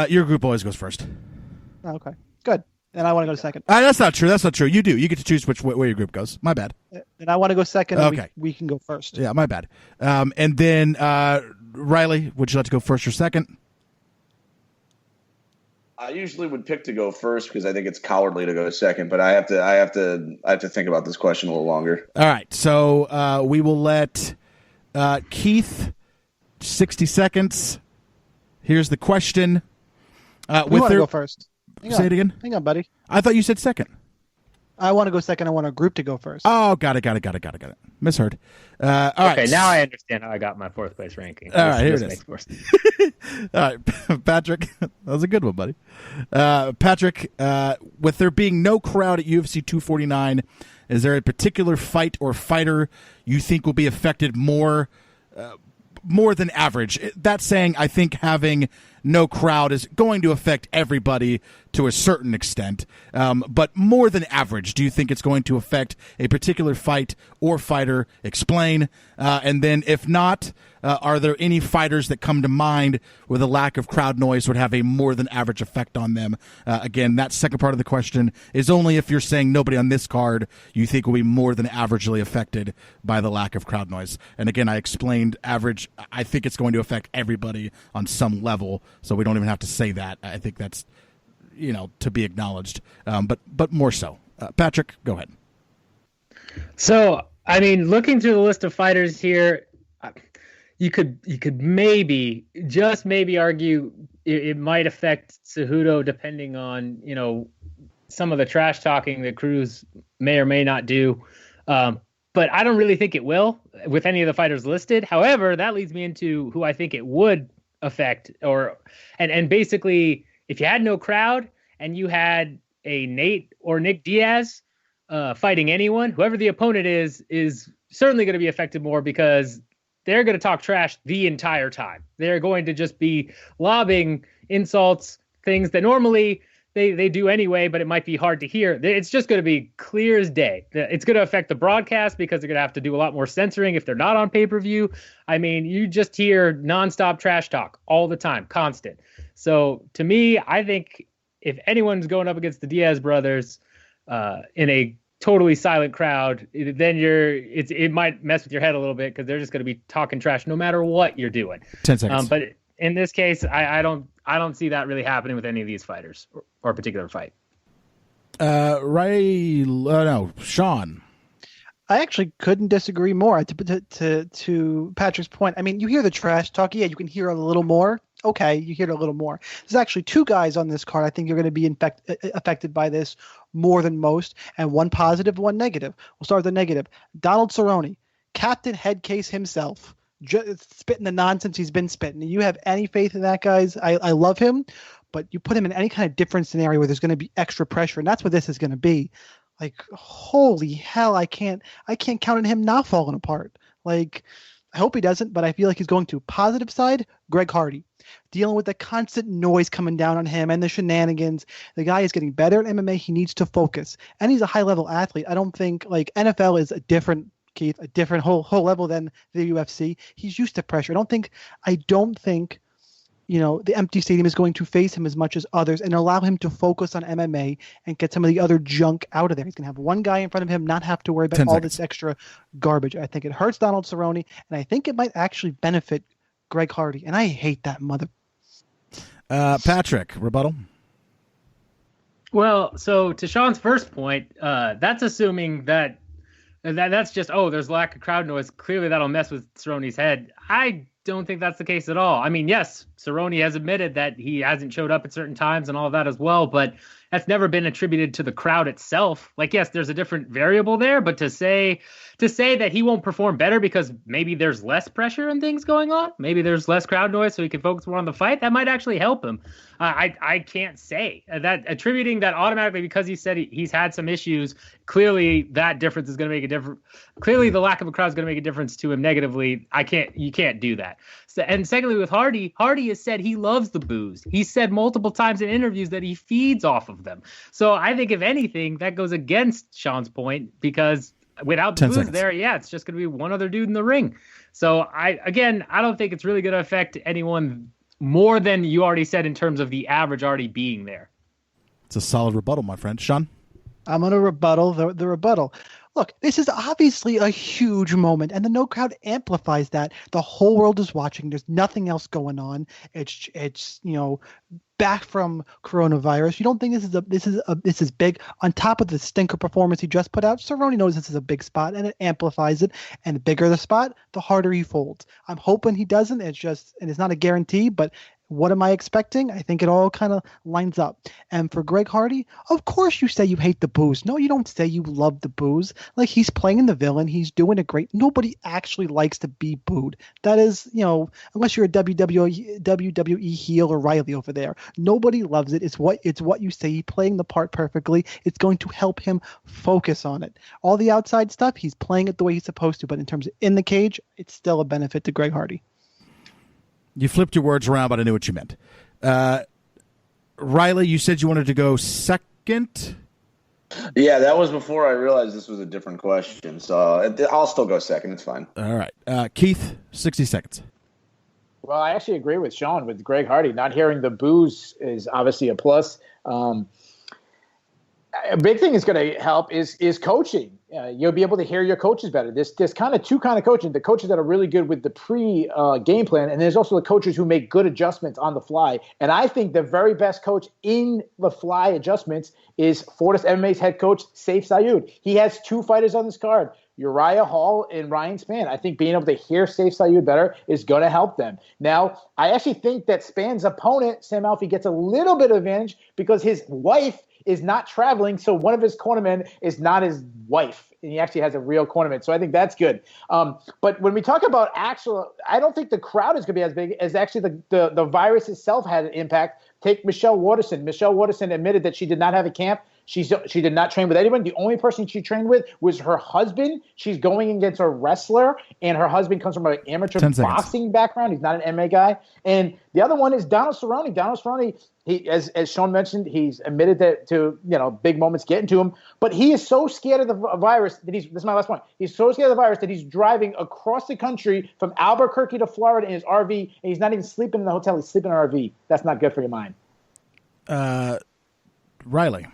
A: Your group always goes first.
D: Oh, okay. Good. And I want to go second.
A: That's not true. That's not true. You do. You get to choose where your group goes. My bad.
D: And I want to go second. And
A: Okay.
D: we can go first.
A: Yeah, my bad. And then Riley, would you like to go first or second?
B: I usually would pick to go first because I think it's cowardly to go second, but I have to think about this question a little longer.
A: All right. So we will let Keith 60 seconds. Here's the question.
D: We want to go first. Hang
A: Say
D: on.
A: it again.
D: Hang on, buddy.
A: I thought you said second.
D: I want to go second. I want our group to go first.
A: Oh, got it. Misheard. All right.
C: Okay, now I understand how I got my 4th place ranking.
A: All right, here
C: This
A: it is.
C: makes more sense.
A: All right, Patrick. That was a good one, buddy. Patrick, with there being no crowd at UFC 249, is there a particular fight or fighter you think will be affected more than average? That saying, I think having no crowd is going to affect everybody to a certain extent, but more than average. Do you think it's going to affect a particular fight or fighter? Explain. And then if not, are there any fighters that come to mind where the lack of crowd noise would have a more than average effect on them? Again, that second part of the question is only if you're saying nobody on this card you think will be more than averagely affected by the lack of crowd noise. And again, I explained average. I think it's going to affect everybody on some level, so we don't even have to say that. I think that's, to be acknowledged, but more so. Patrick, go ahead.
C: So, I mean, looking through the list of fighters here, you could maybe, just maybe argue it might affect Cejudo depending on, some of the trash talking that Cruz may or may not do. But I don't really think it will with any of the fighters listed. However, that leads me into who I think it would affect, and basically, if you had no crowd and you had a Nate or Nick Diaz fighting anyone, whoever the opponent is certainly going to be affected more because they're going to talk trash the entire time. They're going to just be lobbing insults, things that normally they do anyway, but it might be hard to hear. It's just going to be clear as day. It's going to affect the broadcast because they're going to have to do a lot more censoring if they're not on pay-per-view. I mean, you just hear nonstop trash talk all the time, constant. So to me, I think if anyone's going up against the Diaz brothers in a totally silent crowd, then it might mess with your head a little bit because they're just going to be talking trash no matter what you're doing.
A: 10 seconds.
C: But in this case, I don't see that really happening with any of these fighters or a particular fight.
A: Sean.
D: I actually couldn't disagree more. To Patrick's point, I mean, you hear the trash talk. Yeah, you can hear a little more. Okay, you hear it a little more. There's actually 2 guys on this card I think you're going to be affected by this more than most, and one positive, one negative. We'll start with the negative. Donald Cerrone, Captain Headcase himself, spitting the nonsense he's been spitting. You have any faith in that, guys? I love him, but you put him in any kind of different scenario where there's going to be extra pressure, and that's what this is going to be. Like, holy hell, I can't count on him not falling apart. Like, I hope he doesn't, but I feel like he's going to. Positive side, Greg Hardy. Dealing with the constant noise coming down on him and the shenanigans. The guy is getting better at MMA. He needs to focus. And he's a high-level athlete. I don't think, NFL is a different, Keith, a different whole level than the UFC. He's used to pressure. I don't think, the empty stadium is going to face him as much as others and allow him to focus on MMA and get some of the other junk out of there. He's going to have one guy in front of him, not have to worry about all this extra garbage. I think it hurts Donald Cerrone, and I think it might actually benefit Greg Hardy, and I hate that mother.
A: Patrick, rebuttal?
C: Well, so to Sean's first point, that's assuming that's just, there's lack of crowd noise. Clearly that'll mess with Cerrone's head. I don't think that's the case at all. I mean, yes, Cerrone has admitted that he hasn't showed up at certain times and all of that as well, but that's never been attributed to the crowd itself. Like, yes, there's a different variable there, but to say that he won't perform better because maybe there's less pressure and things going on, maybe there's less crowd noise so he can focus more on the fight, that might actually help him. I can't say that attributing that automatically because he said he's had some issues. Clearly, that difference is going to make a difference. Clearly, the lack of a crowd is going to make a difference to him negatively. You can't do that. So, and secondly, with Hardy has said he loves the booze. He said multiple times in interviews that he feeds off of them. So I think if anything, that goes against Sean's point because without the booze there, it's just going to be one other dude in the ring. So I don't think it's really going to affect anyone more than you already said in terms of the average already being there.
A: It's a solid rebuttal, my friend. Sean?
D: I'm going to rebuttal the rebuttal. Look, this is obviously a huge moment, and the no crowd amplifies that. The whole world is watching. There's nothing else going on. It's back from coronavirus. You don't think this is big? On top of the stinker performance he just put out, Cerrone knows this is a big spot, and it amplifies it. And the bigger the spot, the harder he folds. I'm hoping he doesn't. It's not a guarantee, but what am I expecting? I think it all kind of lines up. And for Greg Hardy, of course you say you hate the booze. No, you don't say you love the booze. Like, he's playing the villain. He's doing it great. Nobody actually likes to be booed. That is, unless you're a WWE heel or Riley over there. Nobody loves it. It's what you say. He's playing the part perfectly. It's going to help him focus on it. All the outside stuff, he's playing it the way he's supposed to. But in terms of in the cage, it's still a benefit to Greg Hardy.
A: You flipped your words around, but I knew what you meant. Riley, you said you wanted to go second?
B: Yeah, that was before I realized this was a different question. So I'll still go second. It's fine.
A: All right. Keith, 60 seconds.
E: Well, I actually agree with Sean with Greg Hardy. Not hearing the boos is obviously a plus. A big thing is going to help is coaching. You'll be able to hear your coaches better. There's kind of two kind of coaching. The coaches that are really good with the game plan, and there's also the coaches who make good adjustments on the fly. And I think the very best coach in the fly adjustments is Fortis MMA's head coach, Saif Sayud. He has two fighters on this card, Uriah Hall and Ryan Spann. I think being able to hear Saif Sayud better is going to help them. Now, I actually think that Spann's opponent, Sam Alfie, gets a little bit of advantage because his wife is not traveling, so one of his cornermen is not his wife, and he actually has a real cornerman. So I think that's good. But when we talk about I don't think the crowd is going to be as big as actually the virus itself had an impact. Take Michelle Waterson. Michelle Waterson admitted that she did not have a camp. She did not train with anyone. The only person she trained with was her husband. She's going against a wrestler, and her husband comes from an amateur boxing background. He's not an MMA guy. And the other one is Donald Cerrone. Donald Cerrone, he, as Sean mentioned, he's admitted that to big moments getting to him, but he is so scared of the virus that this is my last point. He's so scared of the virus that he's driving across the country from Albuquerque to Florida in his RV, and he's not even sleeping in the hotel. He's sleeping in an RV. That's not good for your mind.
A: Riley.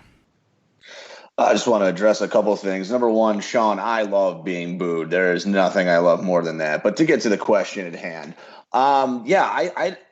B: I just want to address a couple of things. Number one, Sean, I love being booed. There is nothing I love more than that. But to get to the question at hand,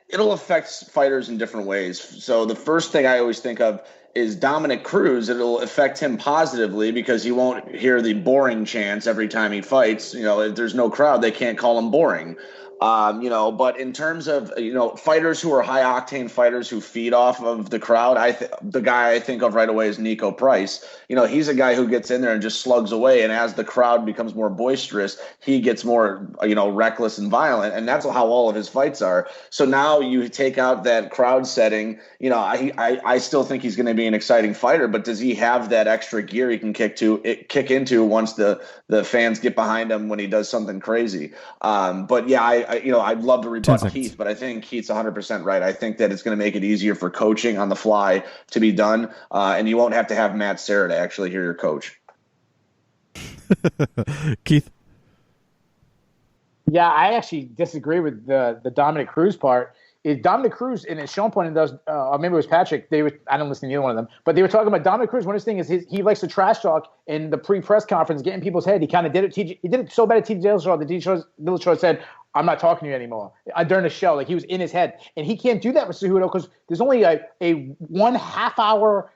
B: it'll affect fighters in different ways. So the first thing I always think of is Dominic Cruz. It'll affect him positively because he won't hear the boring chants every time he fights. If there's no crowd, they can't call him boring. But in terms of, fighters who are high octane fighters who feed off of the crowd, the guy I think of right away is Nico Price. He's a guy who gets in there and just slugs away. And as the crowd becomes more boisterous, he gets more, reckless and violent. And that's how all of his fights are. So now you take out that crowd setting, I still think he's going to be an exciting fighter, but does he have that extra gear he can kick into once the fans get behind him when he does something crazy? But yeah, I'd love to rebut Keith, but I think Keith's 100% right. I think that it's going to make it easier for coaching on the fly to be done, and you won't have to have Matt Serra to actually hear your coach.
A: Keith?
E: Yeah, I actually disagree with the Dominic Cruz part. Is Dominic Cruz, and as Sean pointed out, or maybe it was Patrick, I don't listen to either one of them, but they were talking about Dominic Cruz. One of his things is he likes to trash talk in the pre-press conference, get in people's head. He kind of did it. He did it so bad at TJ Dillashaw that TJ Dillashaw said, "I'm not talking to you anymore," during the show. Like, he was in his head. And he can't do that with Cejudo because there's only a 1.5 hour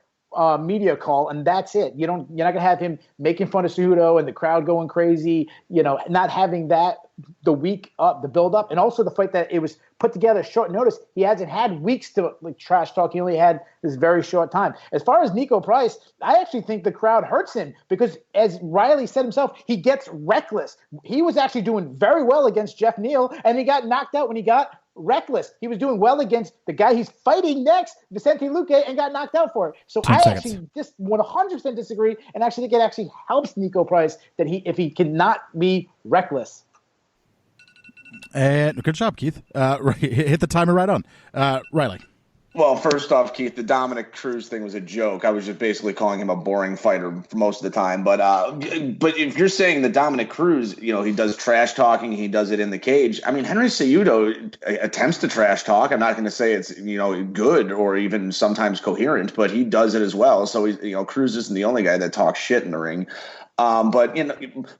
E: media call, and that's it. You're not gonna have him making fun of Cejudo and the crowd going crazy. Not having that the week up, the build up, and also the fight that it was put together short notice. He hasn't had weeks to trash talk. He only had this very short time. As far as Nico Price, I actually think the crowd hurts him because, as Riley said himself, he gets reckless. He was actually doing very well against Jeff Neal, and he got knocked out when he got reckless. He was doing well against the guy he's fighting next, Vicente Luque, and got knocked out for it. So I actually just 100% disagree, and actually think it actually helps Nico Price that if he cannot be reckless.
A: And good job, Keith. Hit the timer right on. Riley.
B: Well, first off, Keith, the Dominic Cruz thing was a joke. I was just basically calling him a boring fighter for most of the time. But if you're saying the Dominic Cruz, he does trash talking, he does it in the cage. I mean, Henry Cejudo attempts to trash talk. I'm not going to say it's good or even sometimes coherent, but he does it as well. So Cruz isn't the only guy that talks shit in the ring. But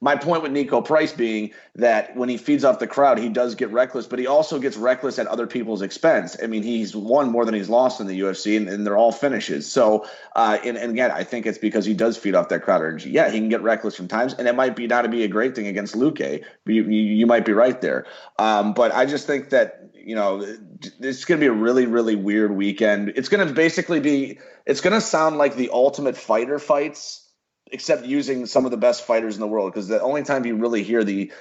B: my point with Nico Price being that when he feeds off the crowd, he does get reckless, but he also gets reckless at other people's expense. I mean, he's won more than he's lost in the UFC, and they're all finishes. So, and again, I think it's because he does feed off that crowd energy. Yeah, he can get reckless from times, and it might be not to be a great thing against Luque. You might be right there. But I just think that, it's going to be a really, really weird weekend. It's going to sound like the Ultimate Fighter fights, except using some of the best fighters in the world, because the only time you really hear the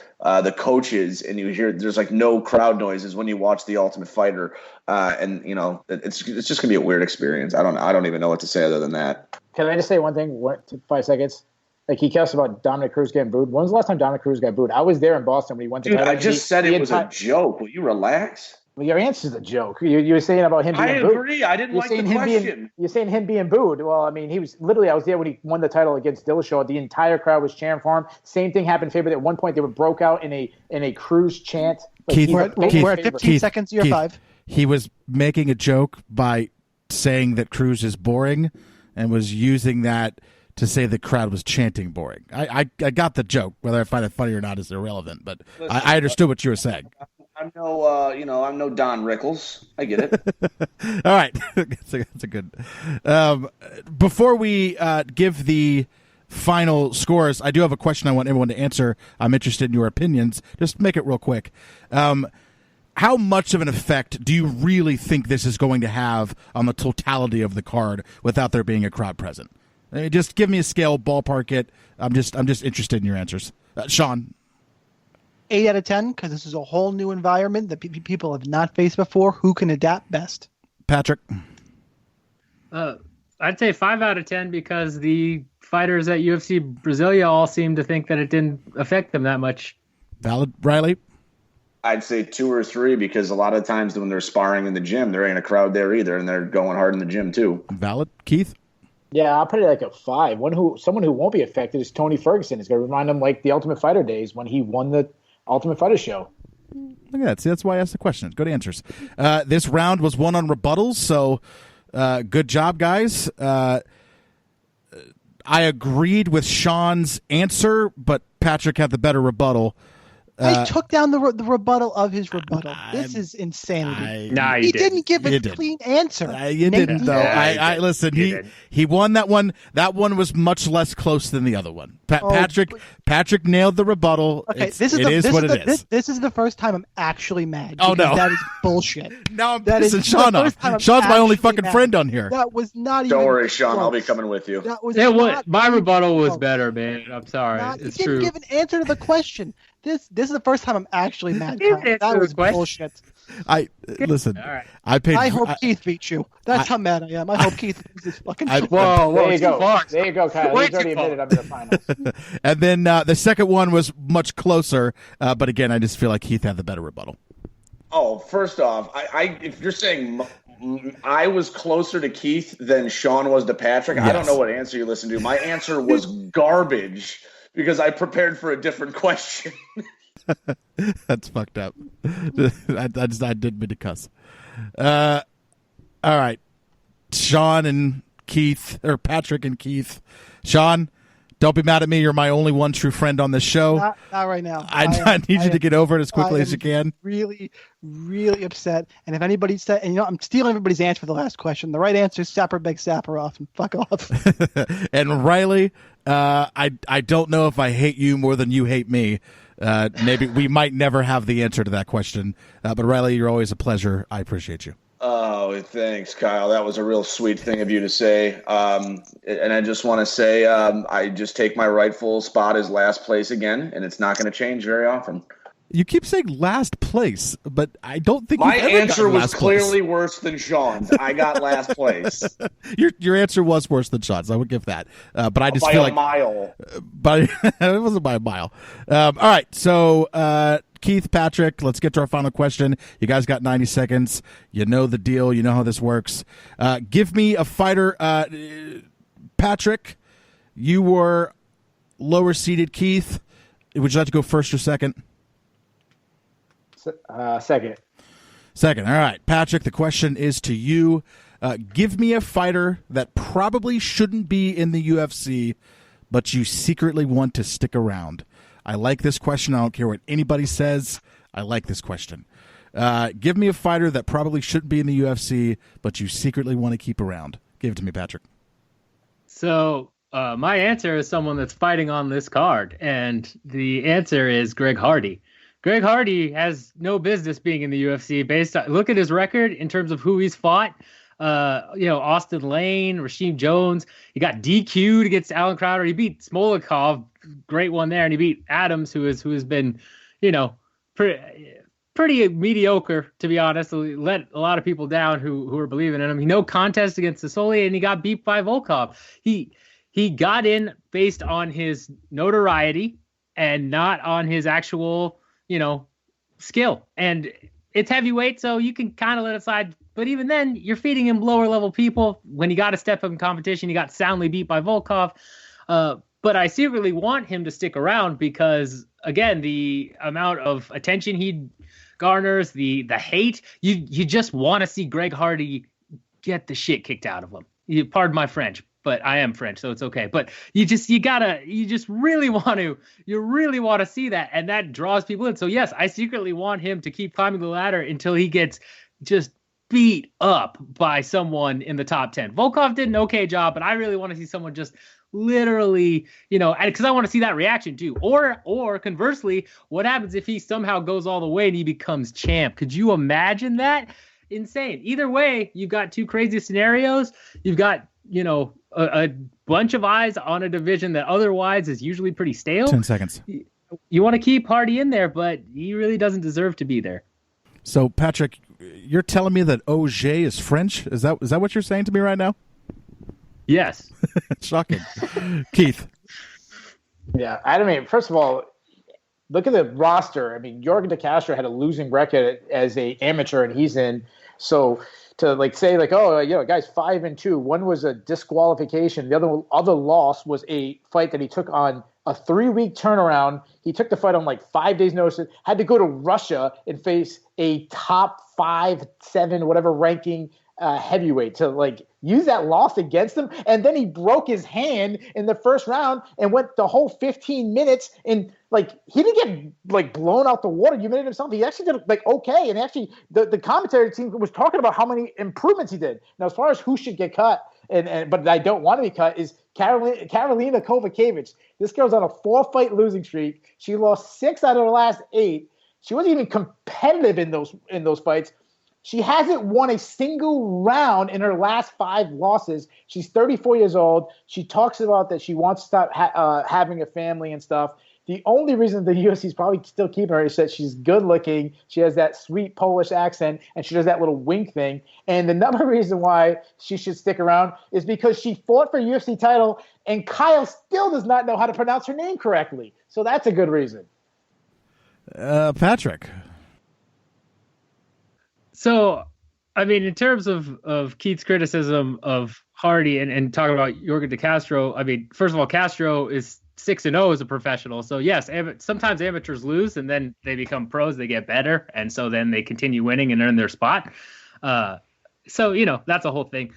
B: coaches and you hear there's like no crowd noise is when you watch the Ultimate Fighter, and it's just gonna be a weird experience. I don't even know what to say other than that.
E: Can I just say one thing? 5 seconds. Like, he cares about Dominic Cruz getting booed. When was the last time Dominic Cruz got booed? I was there in Boston when he went to.
B: Dude, I just said it was a joke. Will you relax?
E: Well, your answer's a joke. You were saying about him being booed.
B: I agree. I didn't like the question.
E: You're saying him being booed. Well, I mean, he was literally, I was there when he won the title against Dillashaw. The entire crowd was cheering for him. Same thing happened in favor. At one point, they broke out in a Cruz chant.
D: Like, Keith, we're at 15 seconds, year 5.
A: He was making a joke by saying that Cruz is boring and was using that to say the crowd was chanting boring. I got the joke. Whether I find it funny or not is irrelevant, but listen, I understood what you were saying.
B: I'm no Don Rickles. I get it.
A: All right, that's a good. Before we give the final scores, I do have a question I want everyone to answer. I'm interested in your opinions. Just make it real quick. How much of an effect do you really think this is going to have on the totality of the card without there being a crowd present? Just give me a scale, ballpark it. I'm just interested in your answers. Sean.
D: 8 out of 10, because this is a whole new environment that people have not faced before. Who can adapt best?
A: Patrick?
C: I'd say 5 out of 10, because the fighters at UFC Brasilia all seem to think that it didn't affect them that much.
A: Valid. Riley?
B: I'd say 2 or 3, because a lot of times when they're sparring in the gym, there ain't a crowd there either, and they're going hard in the gym too.
A: Valid. Keith?
E: Yeah, I'll put it like a 5. Someone who won't be affected is Tony Ferguson. It's going to remind him like the Ultimate Fighter days when he won the Ultimate Fighter show.
A: Look at that. See, that's why I asked the question. Good answers. This round was won on rebuttals, so good job, guys. I agreed with Sean's answer, but Patrick had the better rebuttal.
D: I took down the rebuttal of his rebuttal. This is insanity. He didn't give a clean answer.
A: You didn't, though. I listen. He won that one. That one was much less close than the other one. Patrick nailed the rebuttal.
D: Okay, this is the first time I'm actually mad.
A: Oh no,
D: that is bullshit.
A: No, I'm pissing Sean off. Sean's my only fucking friend on here.
D: That was not even.
B: Don't worry, Sean. I'll be coming with you.
C: My rebuttal was better, man. I'm sorry. It's true.
D: He didn't give an answer to the question. This is the first time I'm actually mad. That was bullshit.
A: Listen.
C: Right.
D: I hope Keith beats you. That's how mad I am. I hope Keith loses this fucking.
C: Whoa,
E: there you go. There you go, Kyle. He's already admitted I'm in the finals.
A: And then the second one was much closer, but again, I just feel like Keith had the better rebuttal.
B: Oh, first off, if you're saying I was closer to Keith than Sean was to Patrick, yes. I don't know what answer you listened to. My answer was garbage. Because I prepared for a different question.
A: That's fucked up. I didn't mean to cuss. All right. Sean and Keith, or Patrick and Keith. Sean, Don't be mad at me. You're my only one true friend on this show.
D: Not right now.
A: I need you to get over it as quickly as you can.
D: Really, really upset. And if anybody said, and I'm stealing everybody's answer for the last question. The right answer is Sapper Beg Sapper off and fuck off.
A: And Riley, I don't know if I hate you more than you hate me. Maybe we might never have the answer to that question. But Riley, you're always a pleasure. I appreciate you.
B: Oh, thanks, Kyle. That was a real sweet thing of you to say. And I just want to say I just take my rightful spot as last place again, and it's not going to change very often.
A: You keep saying last place, but I don't think
B: my
A: you've ever
B: answer was
A: last
B: clearly
A: place.
B: worse than Sean's. I got last place.
A: Your answer was worse than Sean's. I would give that. But I just
B: by
A: feel
B: a
A: like
B: mile.
A: But it wasn't by a mile. All right, so Keith, Patrick, let's get to our final question. You guys got 90 seconds. You know the deal. You know how this works. Give me a fighter. Patrick, you were lower seeded. Keith, would you like to go first or second?
E: Second.
A: Second. All right. Patrick, the question is to you. Give me a fighter that probably shouldn't be in the UFC, but you secretly want to stick around. I like this question. I don't care what anybody says. I like this question. Give me a fighter that probably shouldn't be in the UFC, but you secretly want to keep around. Give it to me, Patrick.
C: So my answer is someone that's fighting on this card, and the answer is Greg Hardy. Greg Hardy has no business being in the UFC. Look at his record in terms of who he's fought. Austin Lane, Rasheem Jones. He got DQ'd against Alan Crowder. He beat Smolikov, great one there, and he beat Adams, who has been, pretty mediocre, to be honest. He let a lot of people down who were believing in him. He no contest against Sasoli, and he got beat by Volkov. He got in based on his notoriety and not on his actual skill. And it's heavyweight, so you can kind of let it slide. But even then, you're feeding him lower level people. When he got to step up in competition, he got soundly beat by Volkov. But I secretly want him to stick around because, again, the amount of attention he garners, the hate, you just want to see Greg Hardy get the shit kicked out of him. Pardon my French, but I am French, so it's okay. But you really want to see that, and that draws people in. So yes, I secretly want him to keep climbing the ladder until he gets just beat up by someone in the top 10. Volkov did an okay job, but I really want to see someone just literally, because I want to see that reaction too. Or conversely, what happens if he somehow goes all the way and he becomes champ? Could you imagine that? Insane. Either way, you've got two crazy scenarios. You've got, a bunch of eyes on a division that otherwise is usually pretty stale.
A: 10 seconds.
C: You want to keep Hardy in there, but he really doesn't deserve to be there.
A: So, Patrick, you're telling me that Auger is French? Is that what you're saying to me right now?
C: Yes.
A: Shocking. Keith.
E: Yeah, first of all, look at the roster. Jorgen De Castro had a losing record as a amateur, and he's in. So to say guy's 5-2. One was a disqualification. The other loss was a fight that he took on a 3-week turnaround. He took the fight on 5 days' notice. Had to go to Russia and face a top 5, 7, whatever ranking heavyweight to use that loss against him. And then he broke his hand in the first round and went the whole 15 minutes and he didn't get blown out the water. You made himself. He actually did okay. And actually the commentary team was talking about how many improvements he did. Now, as far as who should get cut but I don't want to be cut is Karolina Kovacevic. This girl's on a 4-fight losing streak. She lost 6 out of her last 8. She wasn't even competitive in those fights. She hasn't won a single round in her last 5 losses. She's 34 years old. She talks about that she wants to stop having a family and stuff. The only reason the UFC is probably still keeping her is that she's good looking. She has that sweet Polish accent, and she does that little wink thing. And another reason why she should stick around is because she fought for a UFC title, and Kyle still does not know how to pronounce her name correctly. So that's a good reason.
A: Patrick.
C: So, in terms of Keith's criticism of Hardy and talking about Jorgen De Castro, first of all, Castro is 6-0 as a professional. So, yes, sometimes amateurs lose and then they become pros, they get better. And so then they continue winning and earn their spot. So, that's a whole thing.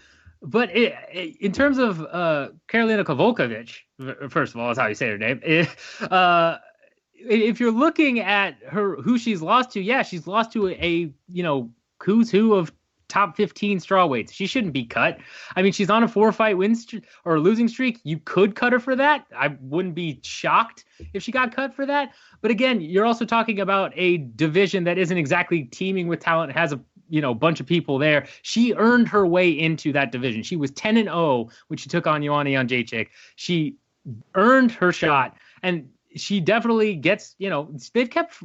C: But in terms of Karolina Kovalevich, first of all, is how you say her name. If you're looking at who she's lost to, yeah, she's lost to a who's who of top 15 strawweights. She shouldn't be cut. I mean, she's on a 4-fight win or losing streak. You could cut her for that. I wouldn't be shocked if she got cut for that. But again, you're also talking about a division that isn't exactly teeming with talent, has a bunch of people there. She earned her way into that division. She was 10-0 when she took on Joanna Jędrzejczyk. She earned her shot, and she definitely gets, they've kept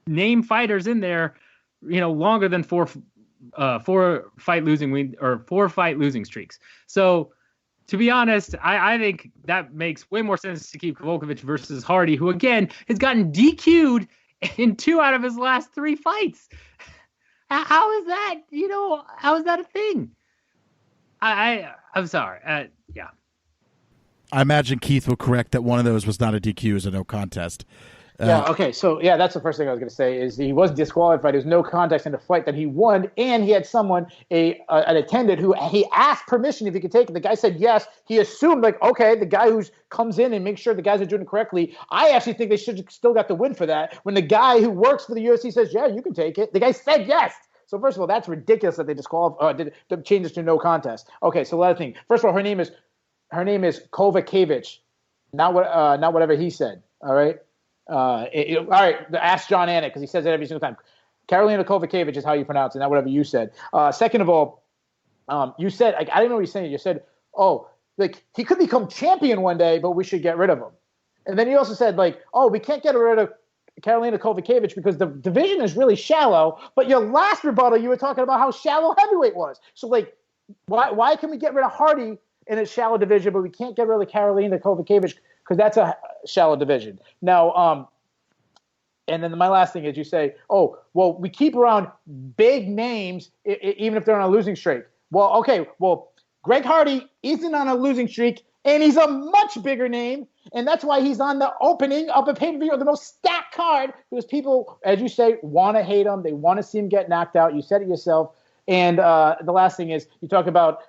C: name fighters in there, longer than four fight losing streaks. So to be honest, I think that makes way more sense to keep Kovalevich versus Hardy, who again has gotten DQ'd in 2 out of his last 3 fights. How is that? How is that a thing? I'm sorry. Yeah.
A: I imagine Keith will correct that one of those was not a DQ, it was a no contest.
E: Yeah. Okay. So yeah, that's the first thing I was going to say is he was disqualified. There was no contest in the fight that he won, and he had someone, an attendant, who he asked permission if he could take it. The guy said yes. He assumed okay, the guy who comes in and makes sure the guys are doing it correctly. I actually think they should have still got the win for that. When the guy who works for the UFC says, yeah, you can take it, the guy said yes. So first of all, that's ridiculous that they did change this to no contest. Okay. So another thing. First of all, her name is Kovacevic, not whatever he said. All right. All right, ask John Anik because he says it every single time. Karolina Kovacevic is how you pronounce it, not whatever you said. Second of all, you said, I didn't know what you're saying. You said, he could become champion one day, but we should get rid of him. And then you also said, we can't get rid of Karolina Kovacevic because the division is really shallow. But your last rebuttal, you were talking about how shallow heavyweight was. So, why can we get rid of Hardy in a shallow division, but we can't get rid of Karolina Kovacevic because that's a shallow division. Now, and then my last thing is you say, we keep around big names even if they're on a losing streak. Well, okay, Greg Hardy isn't on a losing streak, and he's a much bigger name, and that's why he's on the opening of a pay-per-view of the most stacked card because people, as you say, want to hate him. They want to see him get knocked out. You said it yourself. And the last thing is you talk about,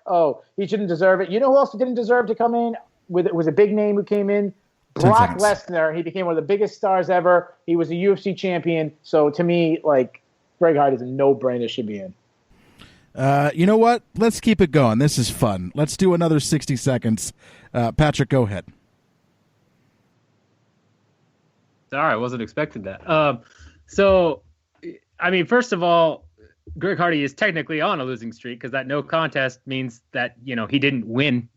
E: he shouldn't deserve it. You know who else didn't deserve to come in? Was a big name who came in? Brock Lesnar. He became one of the biggest stars ever. He was a UFC champion. So to me, Greg Hardy is a no-brainer, should be in.
A: You know what? Let's keep it going. This is fun. Let's do another 60 seconds. Patrick, go ahead.
C: Sorry, I wasn't expecting that. So, I mean, first of all, Greg Hardy is technically on a losing streak because that no contest means that, he didn't win.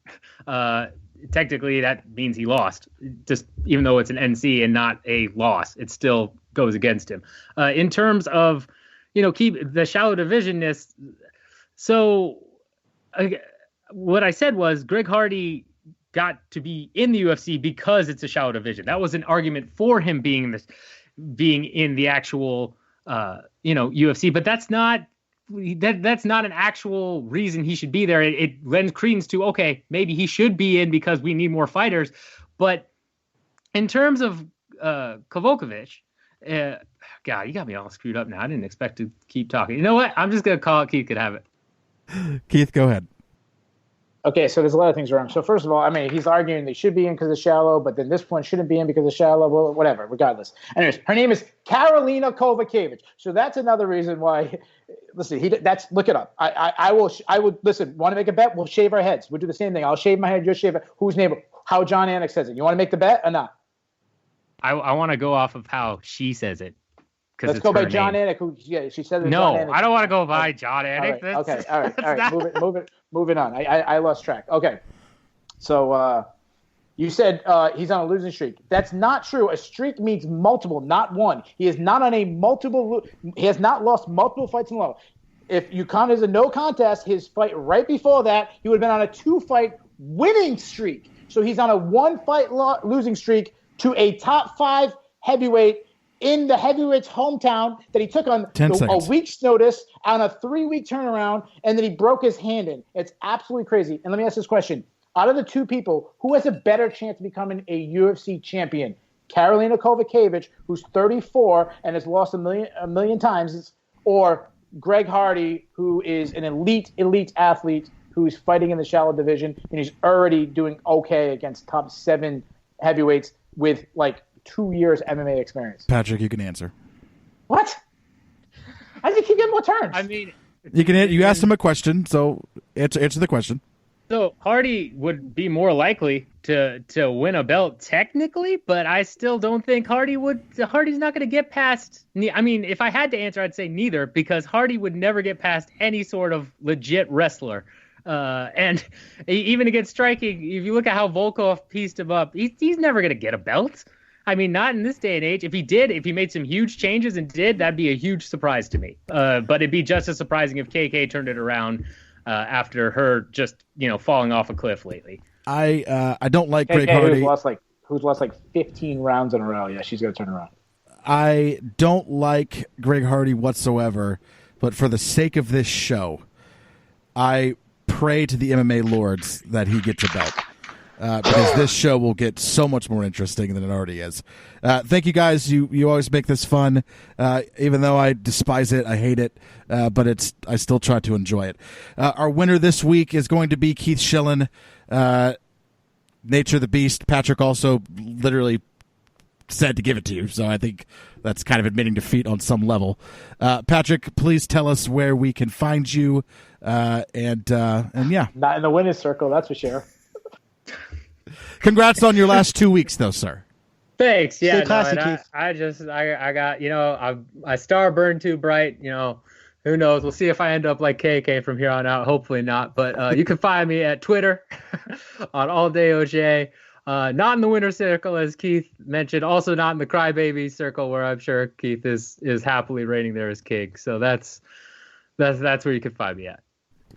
C: Technically, that means he lost. Just even though it's an NC and not a loss, it still goes against him. In terms of, keep the shallow divisionness. So what I said was Greg Hardy got to be in the UFC because it's a shallow division. That was an argument for him being in the actual UFC, but that's not an actual reason he should be there. It lends credence to, maybe he should be in because we need more fighters. But in terms of Kovalevich, God, you got me all screwed up now. I didn't expect to keep talking. You know what? I'm just going to call it. Keith could have it.
A: Keith, go ahead.
E: Okay, so there's a lot of things wrong. So first of all, I mean, he's arguing they should be in because of shallow, but then this one shouldn't be in because of shallow. Well, whatever, regardless. Anyways, her name is Karolina Kovacevic. So that's another reason why. Listen, look it up. I would listen. Want to make a bet? We'll shave our heads. We'll do the same thing. I'll shave my head. You'll shave it. Whose name? How John Anik says it. You want to make the bet or not?
C: I want to go off of how she says it.
E: Let's go by John Anik. She said it.
C: No, I don't want to go by John Anik.
E: All right. Moving on. I lost track. Okay. So you said he's on a losing streak. That's not true. A streak means multiple, not one. He is not on he has not lost multiple fights in a row. If you count as a no contest, his fight right before that, he would have been on a 2-fight winning streak. So he's on a 1-fight losing streak to a top 5 heavyweight in the heavyweight's hometown that he took on a week's notice on a 3-week turnaround, and then he broke his hand in. It's absolutely crazy. And let me ask this question. Out of the 2 people, who has a better chance of becoming a UFC champion? Karolina Kovacevic, who's 34 and has lost a million times, or Greg Hardy, who is an elite athlete who's fighting in the shallow division, and he's already doing okay against top 7 heavyweights with like 2 years MMA experience.
A: Patrick, you can answer.
E: What? I think he get more turns.
C: I mean,
A: You asked him a question, so answer the question.
C: So Hardy would be more likely to win a belt technically, but I still don't think Hardy's not going to get past. I mean, if I had to answer, I'd say neither, because Hardy would never get past any sort of legit wrestler. And even against striking, if you look at how Volkov pieced him up, he's never going to get a belt. I mean, not in this day and age. If he made some huge changes that'd be a huge surprise to me. But it'd be just as surprising if KK turned it around after her just, falling off a cliff lately.
A: I don't like Greg Hardy.
E: Who's lost like 15 rounds in a row. Yeah, she's going to turn around.
A: I don't like Greg Hardy whatsoever, but for the sake of this show, I pray to the MMA lords that he gets a belt. Because this show will get so much more interesting than it already is. Thank you guys. You always make this fun. Even though I despise it, I hate it, but I still try to enjoy it. Our winner this week is going to be Keith Schillen, Nature the Beast. Patrick also literally said to give it to you, so I think that's kind of admitting defeat on some level. Patrick, please tell us where we can find you, and yeah.
E: Not in the winner's circle, that's for sure.
A: Congrats on your last 2 weeks, though, sir.
C: Thanks. Yeah,
D: Stay classy, Keith.
C: I got, I star burned too bright. Who knows? We'll see if I end up like KK from here on out. Hopefully not. But you can find me at Twitter on All Day OJ. Not in the winner circle, as Keith mentioned. Also not in the crybaby circle, where I'm sure Keith is happily reigning there as king. So that's where you can find me at.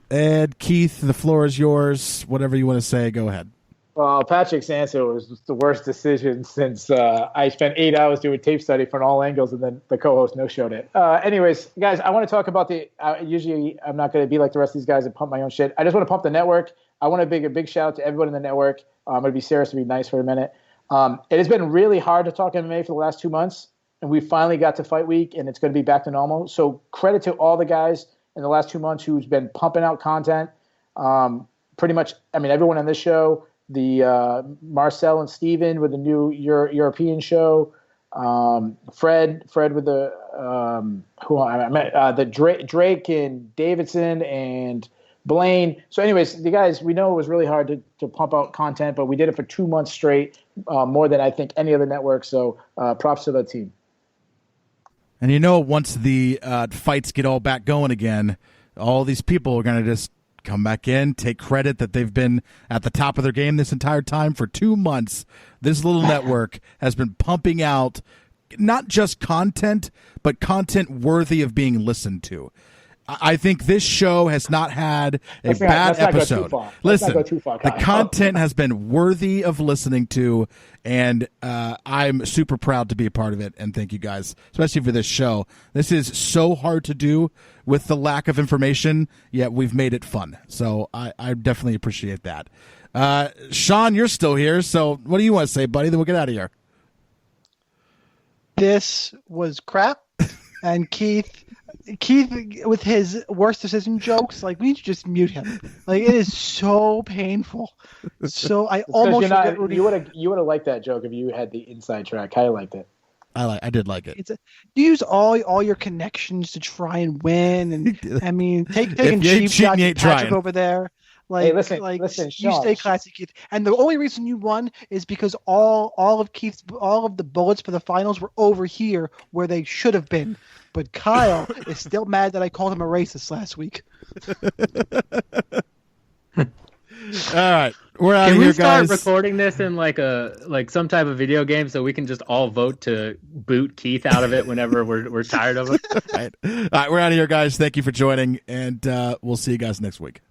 A: And Keith, the floor is yours. Whatever you want to say, go ahead.
E: Well, Patrick's answer was the worst decision since I spent 8 hours doing tape study from all angles, and then the co-host no-showed it. Anyways, guys, I want to talk about usually I'm not going to be like the rest of these guys and pump my own shit. I just want to pump the network. I want to make a big shout out to everyone in the network. I'm going to be serious to be nice for a minute. It has been really hard to talk MMA for the last 2 months, and we finally got to fight week, and it's going to be back to normal. So credit to all the guys in the last 2 months who's been pumping out content. Pretty much, everyone on this show, the Marcel and Steven with the new European show, Fred with the the Drake and Davidson and Blaine. So anyways, the guys, we know it was really hard to pump out content, but we did it for 2 months straight, more than I think any other network. So props to the team.
A: And once the fights get all back going again, all these people are going to just come back in, take credit that they've been at the top of their game this entire time. For 2 months, this little network has been pumping out not just content, but content worthy of being listened to. I think this show has not had a bad episode. Listen, the content has been worthy of listening to, and I'm super proud to be a part of it. And thank you guys, especially for this show. This is so hard to do with the lack of information, yet we've made it fun. So I definitely appreciate that. Sean, you're still here, so what do you want to say, buddy? Then we'll get out of here.
D: This was crap, and Keith, with his worst decision jokes, we need to just mute him. It is so painful. So I almost
E: you would have liked that joke if you had the inside track. I liked it.
A: I did like it.
D: You use all your connections to try and win, and taking cheap shots at Patrick over there.
E: Hey, listen,
D: you stay classy, Keith. And the only reason you won is because all of the bullets for the finals were over here where they should have been. But Kyle is still mad that I called him a racist last week.
A: All right, we're out of here, guys.
C: Can we start recording this in some type of video game so we can just all vote to boot Keith out of it whenever we're tired of it?
A: All right, we're out of here, guys. Thank you for joining, and we'll see you guys next week.